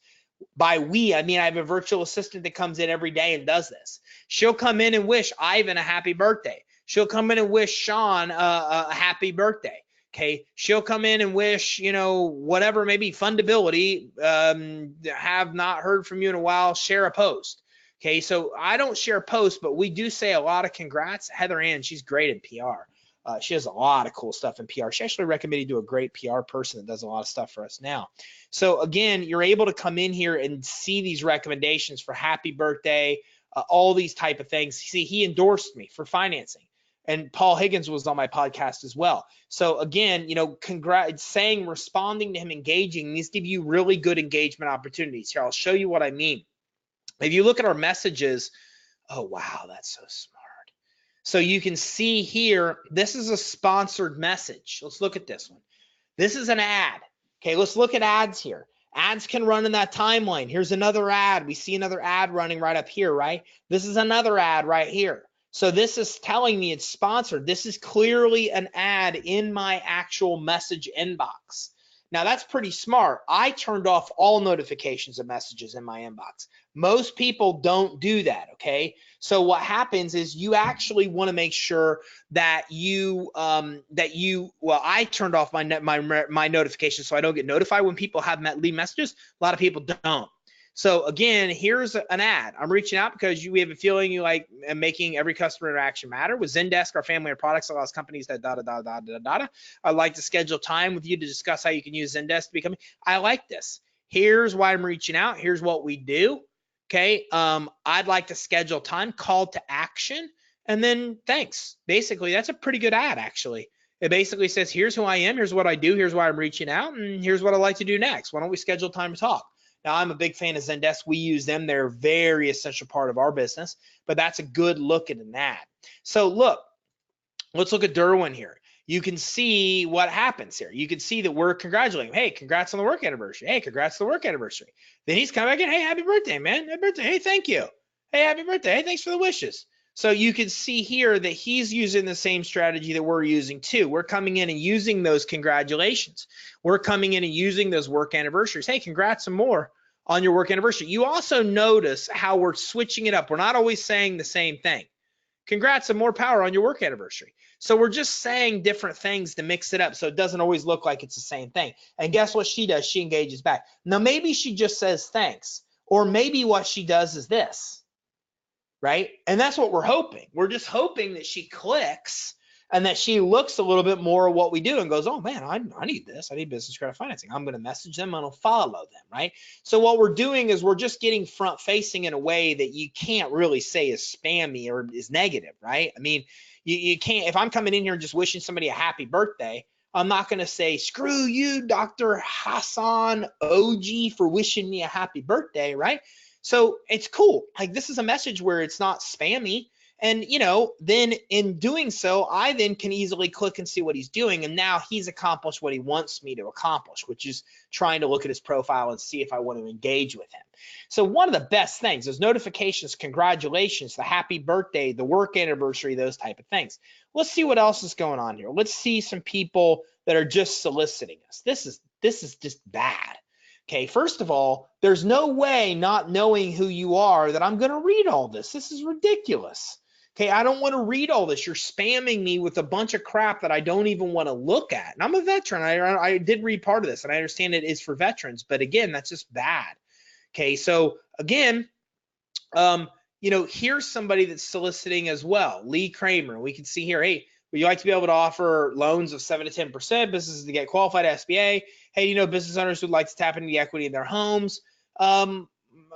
By we, I mean I have a virtual assistant that comes in every day and does this. She'll come in and wish Ivan a happy birthday. She'll come in and wish Sean a happy birthday. Okay, she'll come in and wish, you know, whatever, maybe Fundability, have not heard from you in a while, share a post. Okay, so I don't share posts, but we do say a lot of congrats. Heather Ann, she's great in PR. She has a lot of cool stuff in PR. She actually recommended you to a great PR person that does a lot of stuff for us now. So again, you're able to come in here and see these recommendations for happy birthday, all these type of things. See, he endorsed me for financing. And Paul Higgins was on my podcast as well. So again, you know, responding to him, engaging, these give you really good engagement opportunities. Here, I'll show you what I mean. If you look at our messages, oh, wow, that's so smart. So you can see here, this is a sponsored message. Let's look at this one. This is an ad. Okay, let's look at ads here. Ads can run in that timeline. Here's another ad. We see another ad running right up here, right? This is another ad right here. So this is telling me it's sponsored. This is clearly an ad in my actual message inbox. Now that's pretty smart. I turned off all notifications of messages in my inbox. Most people don't do that, okay? So what happens is you actually want to make sure that well, I turned off my notifications so I don't get notified when people have leave messages. A lot of people don't. So again, here's an ad. I'm reaching out because we have a feeling you like making every customer interaction matter. With Zendesk, our family of products allows companies that I'd like to schedule time with you to discuss how you can use Zendesk to become. I like this. Here's why I'm reaching out. Here's what we do. Okay. I'd like to schedule time, call to action, and then thanks. Basically, that's a pretty good ad, actually. It basically says, here's who I am, here's what I do, here's why I'm reaching out, and here's what I'd like to do next. Why don't we schedule time to talk? Now, I'm a big fan of Zendesk. We use them. They're a very essential part of our business, but that's a good look at an ad. So look, let's look at Derwin here. You can see what happens here. You can see that we're congratulating him. Hey, congrats on the work anniversary. Hey, congrats on the work anniversary. Then he's coming back in. Hey, happy birthday, man. Happy birthday. Hey, thank you. Hey, happy birthday. Hey, thanks for the wishes. So you can see here that he's using the same strategy that we're using too. We're coming in and using those congratulations. We're coming in and using those work anniversaries. Hey, congrats some more on your work anniversary. You also notice how we're switching it up. We're not always saying the same thing. Congrats and more power on your work anniversary. So we're just saying different things to mix it up so it doesn't always look like it's the same thing. And guess what she does? She engages back. Now, maybe she just says thanks, or maybe what she does is this, right? And that's what we're hoping. We're just hoping that she clicks and that she looks a little bit more at what we do and goes, oh man, I need this. I need business credit financing. I'm going to message them. I'm going to follow them, right? So what we're doing is we're just getting front facing in a way that you can't really say is spammy or is negative, right? I mean, you can't, if I'm coming in here and just wishing somebody a happy birthday, I'm not going to say, screw you, Dr. Hassan OG, for wishing me a happy birthday, right? So it's cool. Like, this is a message where it's not spammy. And, then in doing so, I then can easily click and see what he's doing. And now he's accomplished what he wants me to accomplish, which is trying to look at his profile and see if I want to engage with him. So one of the best things, those notifications, congratulations, the happy birthday, the work anniversary, those type of things. Let's see what else is going on here. Let's see some people that are just soliciting us. This is just bad. Okay, first of all, there's no way, not knowing who you are, that I'm going to read all this. This is ridiculous. Okay, I don't want to read all this. You're spamming me with a bunch of crap that I don't even want to look at. And I'm a veteran. I did read part of this, and I understand it is for veterans. But again, that's just bad. Okay, so again, here's somebody that's soliciting as well. Lee Kramer. We can see here, hey, would you like to be able to offer loans of 7 to 10%, businesses to get qualified SBA? Hey, business owners would like to tap into the equity in their homes.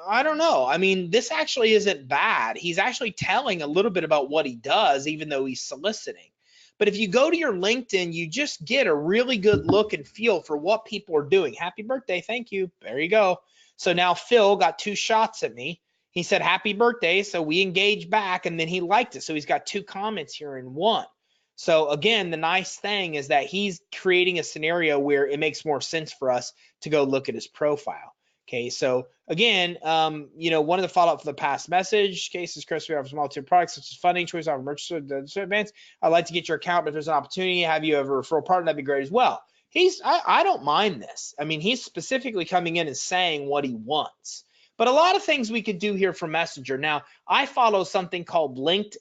I don't know. I mean, this actually isn't bad. He's actually telling a little bit about what he does, even though he's soliciting. But if you go to your LinkedIn, you just get a really good look and feel for what people are doing. Happy birthday. Thank you. There you go. So now Phil got 2 shots at me. He said, happy birthday. So we engaged back, and then he liked it. So he's got 2 comments here in one. So again, the nice thing is that he's creating a scenario where it makes more sense for us to go look at his profile. Okay, so again, one of the follow-up for the past message cases, Chris, we offer multiple products such as funding, choice offer merchant advance. I'd like to get your account, but if there's an opportunity, have you ever a referral partner, that'd be great as well. I don't mind this. I mean, he's specifically coming in and saying what he wants. But a lot of things we could do here for Messenger. Now, I follow something called linked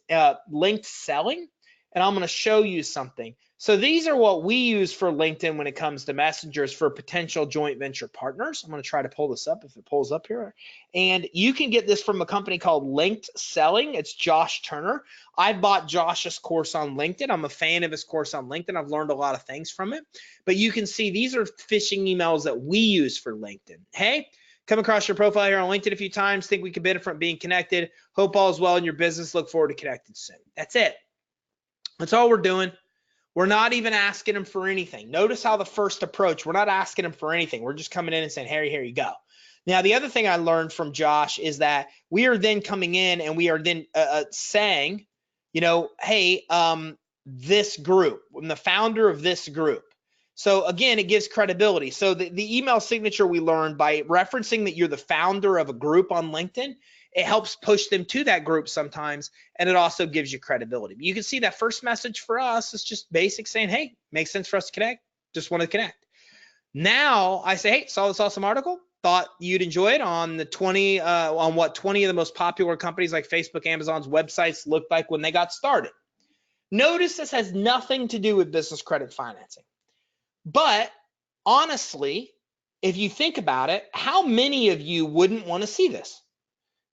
selling, and I'm going to show you something. So these are what we use for LinkedIn when it comes to messengers for potential joint venture partners. I'm going to try to pull this up if it pulls up here. And you can get this from a company called Linked Selling. It's Josh Turner. I bought Josh's course on LinkedIn. I'm a fan of his course on LinkedIn. I've learned a lot of things from it. But you can see these are phishing emails that we use for LinkedIn. Hey, come across your profile here on LinkedIn a few times. Think we could benefit from being connected. Hope all is well in your business. Look forward to connecting soon. That's it. That's all we're doing. We're not even asking them for anything. Notice how the first approach, we're not asking them for anything. We're just coming in and saying, Harry, here you go. Now, the other thing I learned from Josh is that we are then coming in and we are then saying, hey, this group, I'm the founder of this group. So again, it gives credibility. So the email signature we learned by referencing that you're the founder of a group on LinkedIn, it helps push them to that group sometimes, and it also gives you credibility. You can see that first message for us is just basic saying, hey, makes sense for us to connect, just want to connect. Now I say, hey, saw this awesome article, thought you'd enjoy it on the 20 on what 20 of the most popular companies like Facebook, Amazon's websites looked like when they got started. Notice this has nothing to do with business credit financing. But honestly, if you think about it, how many of you wouldn't want to see this?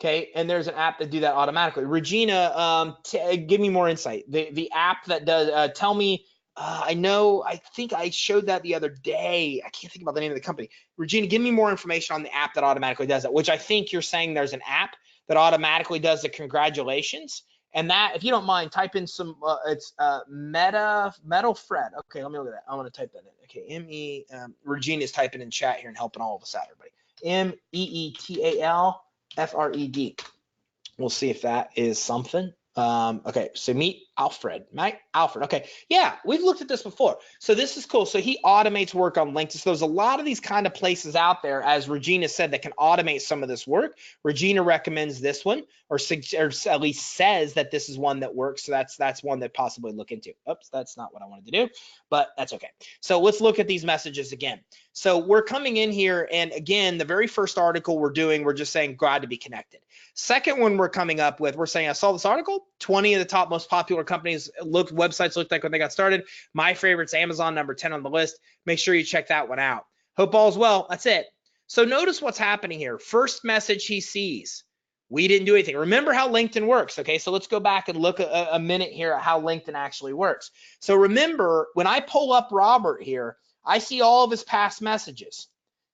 Okay, and there's an app that do that automatically. Regina, give me more insight. The app that does tell me. I think I showed that the other day. I can't think about the name of the company. Regina, give me more information on the app that automatically does it. Which I think you're saying there's an app that automatically does the congratulations. And that, if you don't mind, type in some. It's Metal Fred. Okay, let me look at that. I want to type that in. Okay, Regina's typing in chat here and helping all of us out, everybody. MEETAL. FRED. We'll see if that is something. Okay, so meet Alfred. Alfred. Okay, yeah, we've looked at this before. So this is cool. So he automates work on LinkedIn. So there's a lot of these kind of places out there, as Regina said, that can automate some of this work. Regina recommends this one, or at least says that this is one that works. So that's one that possibly look into. Oops, that's not what I wanted to do, but that's okay. So let's look at these messages again. So we're coming in here, and again, the very first article we're doing, we're just saying glad to be connected. Second one we're coming up with, we're saying I saw this article, 20 of the top most popular companies websites looked like when they got started. My favorite's Amazon, number 10 on the list. Make sure you check that one out. Hope all's well. That's it. So notice what's happening here. First message he sees. We didn't do anything. Remember how LinkedIn works, okay? So let's go back and look a minute here at how LinkedIn actually works. So remember, when I pull up Robert here, I see all of his past messages.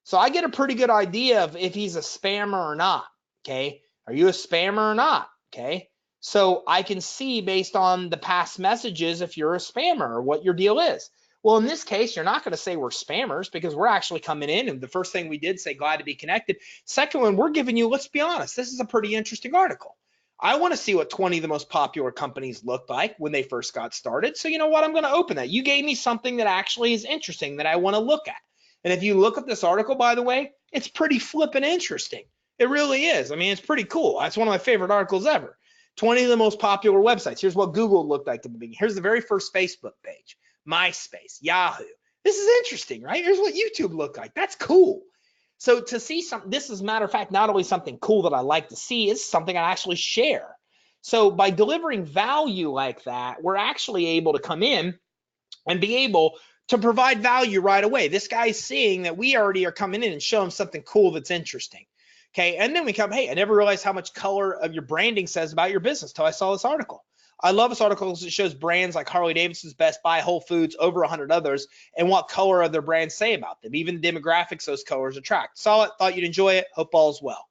So I get a pretty good idea of if he's a spammer or not, okay? Are you a spammer or not? Okay. So I can see based on the past messages if you're a spammer or what your deal is. Well, in this case, you're not going to say we're spammers because we're actually coming in, and the first thing we did say glad to be connected. Second one, we're giving you, let's be honest, this is a pretty interesting article. I want to see what 20 of the most popular companies looked like when they first got started. So you know what? I'm going to open that. You gave me something that actually is interesting that I want to look at. And if you look at this article, by the way, it's pretty flippin' interesting. It really is. I mean, it's pretty cool. That's one of my favorite articles ever. 20 of the most popular websites. Here's what Google looked like at the beginning. Here's the very first Facebook page, MySpace, Yahoo. This is interesting, right? Here's what YouTube looked like. That's cool. So to see something, this is, as a matter of fact, not only something cool that I like to see, it's something I actually share. So by delivering value like that, we're actually able to come in and be able to provide value right away. This guy's seeing that we already are coming in and show him something cool that's interesting. Okay, and then we come, hey, I never realized how much color of your branding says about your business till I saw this article. I love this article because it shows brands like Harley Davidson's, Best Buy, Whole Foods, over 100 others, and what color of their brands say about them, even the demographics those colors attract. Saw it, thought you'd enjoy it, hope all's well.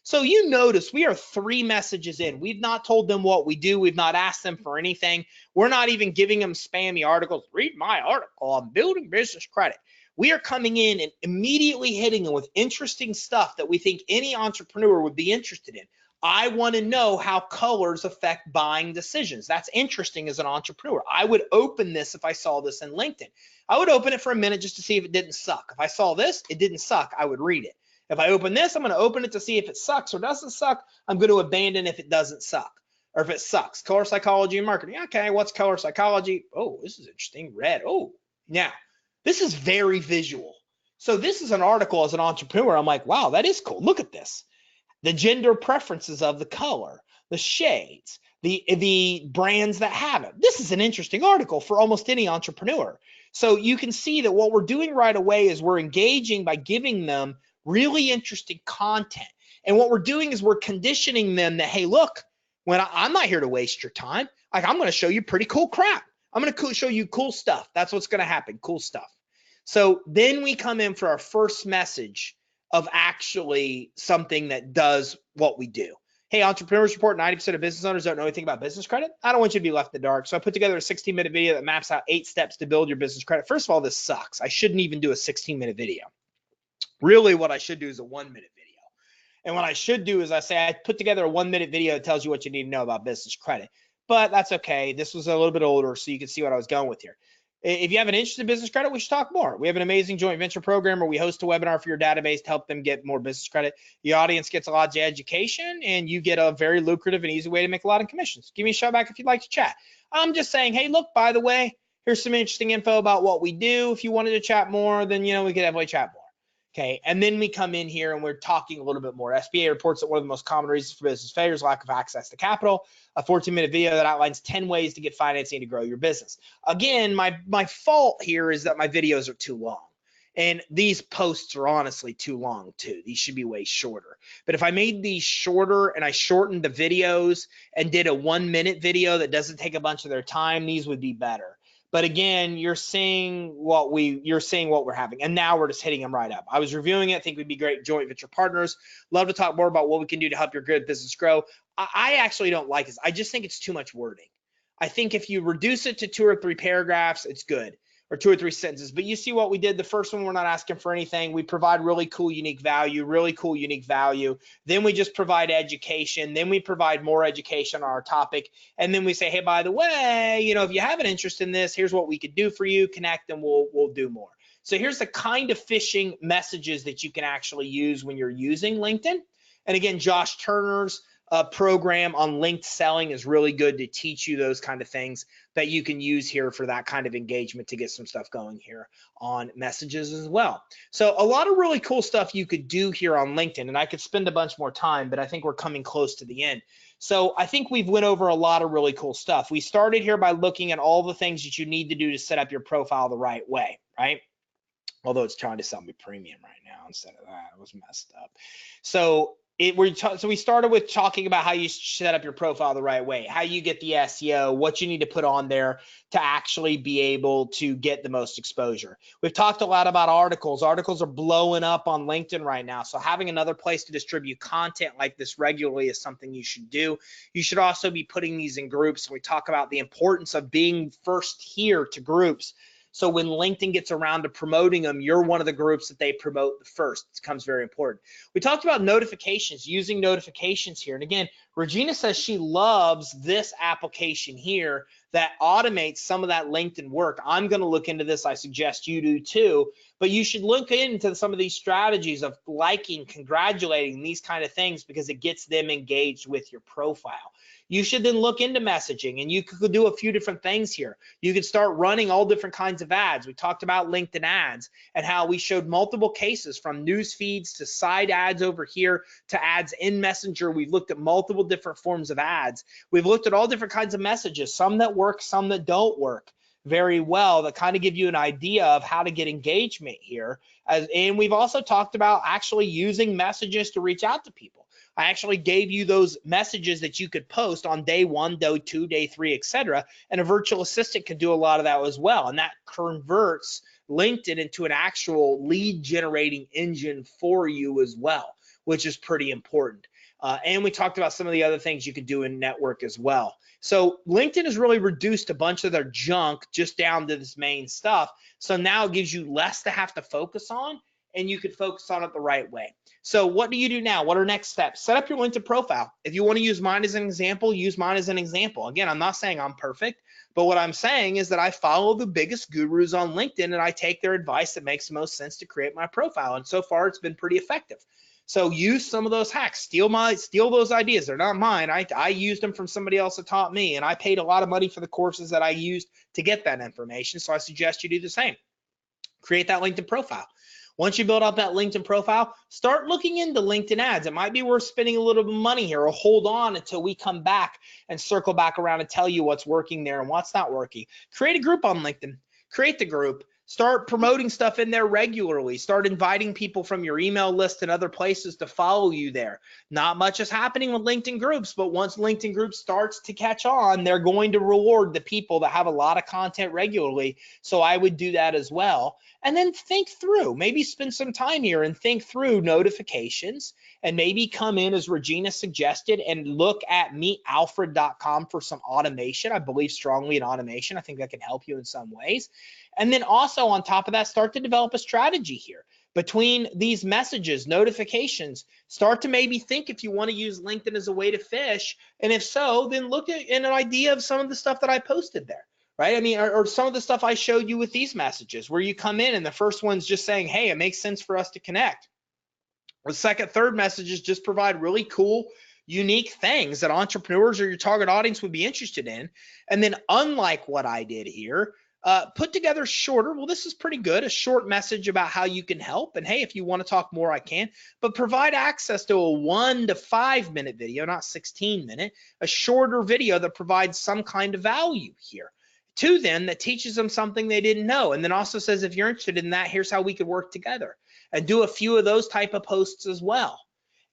So you notice we are 3 messages in. We've not told them what we do. We've not asked them for anything. We're not even giving them spammy articles. Read my article on building business credit. We are coming in and immediately hitting them with interesting stuff that we think any entrepreneur would be interested in. I want to know how colors affect buying decisions. That's interesting as an entrepreneur. I would open this if I saw this in LinkedIn. I would open it for a minute just to see if it didn't suck. If I saw this, it didn't suck, I would read it. If I open this, I'm going to open it to see if it sucks or doesn't suck. I'm going to abandon if it doesn't suck or if it sucks. Color psychology and marketing. Okay, what's color psychology? Oh, this is interesting. Red. Oh, now this is very visual. So this is an article as an entrepreneur. I'm like, wow, that is cool. Look at this. The gender preferences of the color, the shades, the brands that have it. This is an interesting article for almost any entrepreneur. So you can see that what we're doing right away is we're engaging by giving them really interesting content. And what we're doing is we're conditioning them that, hey, look, I'm not here to waste your time. Like, I'm going to show you pretty cool crap. I'm going to show you cool stuff. That's what's going to happen. Cool stuff. So then we come in for our first message of actually something that does what we do. Hey, entrepreneurs report 90% of business owners don't know anything about business credit. I don't want you to be left in the dark. So I put together a 16-minute video that maps out 8 steps to build your business credit. First of all, this sucks. I shouldn't even do a 16-minute video. Really, what I should do is a 1-minute video. And what I should do is I put together a 1-minute video that tells you what you need to know about business credit. But that's okay. This was a little bit older, so you can see what I was going with here. If you have an interest in business credit, we should talk more. We have an amazing joint venture program where we host a webinar for your database to help them get more business credit. The audience gets a lot of education, and you get a very lucrative and easy way to make a lot of commissions. Give me a shout back if you'd like to chat. I'm just saying, hey, look, by the way, here's some interesting info about what we do. If you wanted to chat more, then, you know, we could definitely chat more. Okay, and then we come in here and we're talking a little bit more. SBA reports that one of the most common reasons for business failure is lack of access to capital. A 14-minute video that outlines 10 ways to get financing to grow your business. Again, my fault here is that my videos are too long. And these posts are honestly too long too. These should be way shorter. But if I made these shorter and I shortened the videos and did a 1-minute video that doesn't take a bunch of their time, these would be better. But again, you're seeing what we're having, and now we're just hitting them right up. I was reviewing it. I think we'd be great joint venture partners. Love to talk more about what we can do to help your good business grow. I actually don't like this. I just think it's too much wording. I think if you reduce it to 2 or 3 paragraphs, it's good, or 2 or 3 sentences. But you see what we did. The first one, we're not asking for anything. We provide really cool, unique value. Then we just provide education. Then we provide more education on our topic. And then we say, hey, by the way, you know, if you have an interest in this, here's what we could do for you. Connect and we'll do more. So here's the kind of phishing messages that you can actually use when you're using LinkedIn. And again, Josh Turner's program on linked selling is really good to teach you those kind of things that you can use here for that kind of engagement to get some stuff going here on messages as well. So a lot of really cool stuff you could do here on LinkedIn, and I could spend a bunch more time, but I think we're coming close to the end. So I think we've went over a lot of really cool stuff. We started here by looking at all the things that you need to do to set up your profile the right way, right? Although it's trying to sell me premium right now instead of that. It was messed up. So we started with talking about how you set up your profile the right way, how you get the SEO, what you need to put on there to actually be able to get the most exposure. We've talked a lot about articles. Articles are blowing up on LinkedIn right now. So having another place to distribute content like this regularly is something you should do. You should also be putting these in groups. We talk about the importance of being first here to groups. So when LinkedIn gets around to promoting them, you're one of the groups that they promote the first. It becomes very important. We talked about notifications, using notifications here. And again, Regina says she loves this application here that automates some of that LinkedIn work. I'm going to look into this. I suggest you do too. But you should look into some of these strategies of liking, congratulating, these kind of things, because it gets them engaged with your profile. You should then look into messaging, and you could do a few different things here. You could start running all different kinds of ads. We talked about LinkedIn ads and how we showed multiple cases, from news feeds to side ads over here to ads in Messenger. We've looked at multiple different forms of ads. We've looked at all different kinds of messages, some that work, some that don't work very well, that kind of give you an idea of how to get engagement here. And we've also talked about actually using messages to reach out to people. I actually gave you those messages that you could post on day 1, day 2, day 3, etc. And a virtual assistant can do a lot of that as well. And that converts LinkedIn into an actual lead generating engine for you as well, which is pretty important. And we talked about some of the other things you could do in network as well. So LinkedIn has really reduced a bunch of their junk just down to this main stuff. So now it gives you less to have to focus on, and you could focus on it the right way. So what do you do now? What are next steps? Set up your LinkedIn profile. If you want to use mine as an example, use mine as an example. Again, I'm not saying I'm perfect, but what I'm saying is that I follow the biggest gurus on LinkedIn, and I take their advice that makes the most sense to create my profile. And so far, it's been pretty effective. So use some of those hacks, steal those ideas. They're not mine. I used them from somebody else that taught me, and I paid a lot of money for the courses that I used to get that information. So I suggest you do the same. Create that LinkedIn profile. Once you build up that LinkedIn profile, start looking into LinkedIn ads. It might be worth spending a little bit of money here, or hold on until we come back and circle back around and tell you what's working there and what's not working. Create a group on LinkedIn. Create the group. Start promoting stuff in there regularly. Start inviting people from your email list and other places to follow you there. Not much is happening with LinkedIn groups, but once LinkedIn groups starts to catch on, they're going to reward the people that have a lot of content regularly. So I would do that as well. And then think through, maybe spend some time here and think through notifications, and maybe come in, as Regina suggested, and look at meetalfred.com for some automation. I believe strongly in automation. I think that can help you in some ways. And then also on top of that, start to develop a strategy here. Between these messages, notifications, start to maybe think if you want to use LinkedIn as a way to fish. And if so, then look at an idea of some of the stuff that I posted there. right? I mean, or some of the stuff I showed you with these messages where you come in and the first one's just saying, hey, it makes sense for us to connect. The second, third messages just provide really cool, unique things that entrepreneurs or your target audience would be interested in. And then, unlike what I did here, put together shorter, well, this is pretty good, a short message about how you can help. And hey, if you want to talk more, I can, but provide access to a 1 to 5 minute video, not 16-minute, a shorter video that provides some kind of value here to them that teaches them something they didn't know. And then also says, if you're interested in that, here's how we could work together, and do a few of those type of posts as well.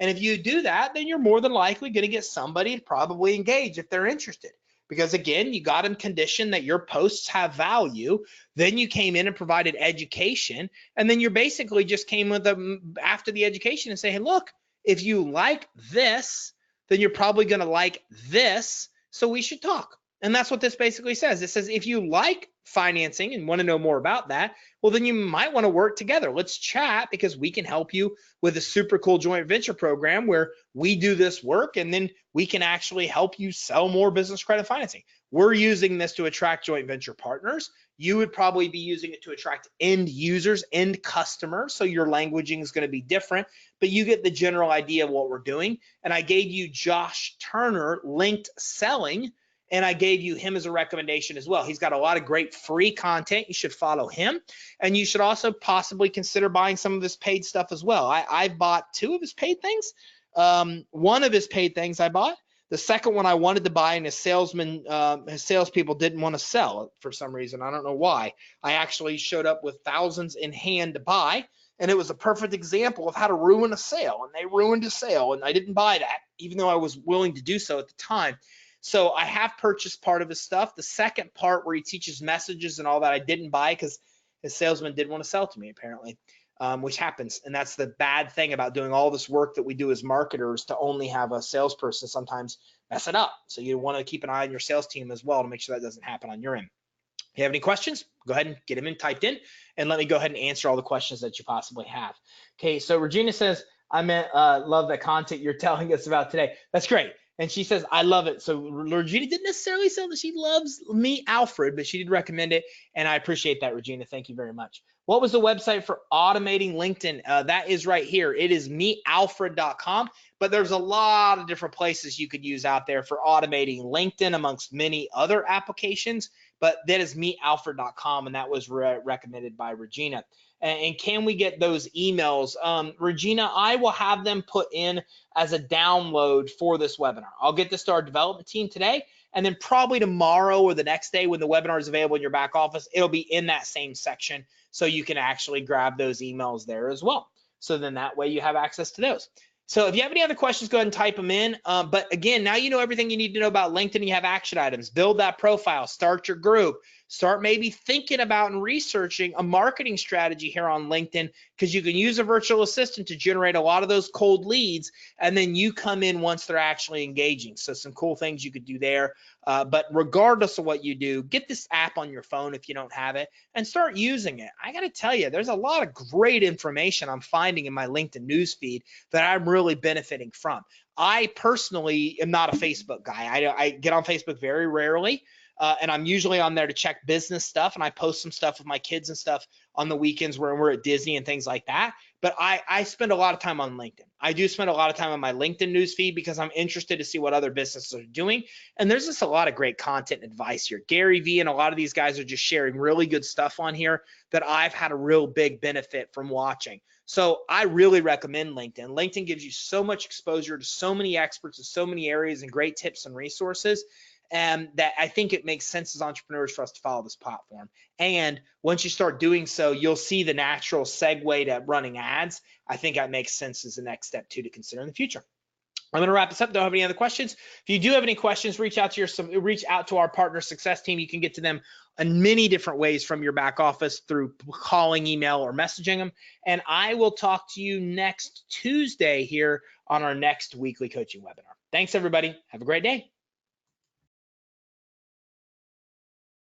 And if you do that, then you're more than likely going to get somebody to probably engage if they're interested. Because again, you got them conditioned that your posts have value. Then you came in and provided education. And then you basically just came with them after the education and say, hey, look, if you like this, then you're probably going to like this. So we should talk. And that's what this basically says. It says, if you like financing and want to know more about that, well, then you might want to work together. Let's chat, because we can help you with a super cool joint venture program where we do this work and then we can actually help you sell more business credit financing. We're using this to attract joint venture partners. You would probably be using it to attract end users, end customers. So your languaging is going to be different, but you get the general idea of what we're doing. And I gave you Josh Turner linked selling, and I gave you him as a recommendation as well. He's got a lot of great free content. You should follow him. And you should also possibly consider buying some of his paid stuff as well. I bought 2 of his paid things. One of his paid things I bought. The second one I wanted to buy, and his salespeople didn't want to sell it for some reason. I don't know why. I actually showed up with thousands in hand to buy, and it was a perfect example of how to ruin a sale. And they ruined a sale, and I didn't buy that, even though I was willing to do so at the time. So I have purchased part of his stuff. The second part where he teaches messages and all that, I didn't buy because his salesman didn't want to sell to me, apparently, which happens. And that's the bad thing about doing all this work that we do as marketers, to only have a salesperson sometimes mess it up. So you want to keep an eye on your sales team as well to make sure that doesn't happen on your end. If you have any questions, go ahead and get them typed in, and let me go ahead and answer all the questions that you possibly have. Okay, so Regina says, I love the content you're telling us about today. That's great. And she says, I love it. So Regina didn't necessarily say that she loves me, Alfred, but she did recommend it. And I appreciate that, Regina. Thank you very much. What was the website for automating LinkedIn? That is right here. It is mealfred.com, but there's a lot of different places you could use out there for automating LinkedIn amongst many other applications, but that is mealfred.com, and that was recommended by Regina. And can we get those emails? Regina, I will have them put in as a download for this webinar. I'll get this to our development team today, and then probably tomorrow or the next day when the webinar is available in your back office, it'll be in that same section, so you can actually grab those emails there as well. So then that way you have access to those. So if you have any other questions, go ahead and type them in. But again, now you know everything you need to know about LinkedIn, and you have action items. Build that profile, start your group, start maybe thinking about and researching a marketing strategy here on LinkedIn, because you can use a virtual assistant to generate a lot of those cold leads, and then you come in once they're actually engaging. So some cool things you could do there. But regardless of what you do, get this app on your phone if you don't have it, and start using it. I got to tell you, there's a lot of great information I'm finding in my LinkedIn newsfeed that I'm really benefiting from. I personally am not a Facebook guy. I get on Facebook very rarely. And I'm usually on there to check business stuff, and I post some stuff with my kids and stuff on the weekends where we're at Disney and things like that. But I spend a lot of time on LinkedIn. I do spend a lot of time on my LinkedIn newsfeed because I'm interested to see what other businesses are doing. And there's just a lot of great content and advice here. Gary Vee and a lot of these guys are just sharing really good stuff on here that I've had a real big benefit from watching. So I really recommend LinkedIn. LinkedIn gives you so much exposure to so many experts in so many areas and great tips and resources. And that I think it makes sense as entrepreneurs for us to follow this platform. And once you start doing so, you'll see the natural segue to running ads. I think that makes sense as the next step too to consider in the future. I'm going to wrap this up. Don't have any other questions. If you do have any questions, reach out to our partner success team. You can get to them in many different ways from your back office through calling, email, or messaging them. And I will talk to you next Tuesday here on our next weekly coaching webinar. Thanks, everybody. Have a great day.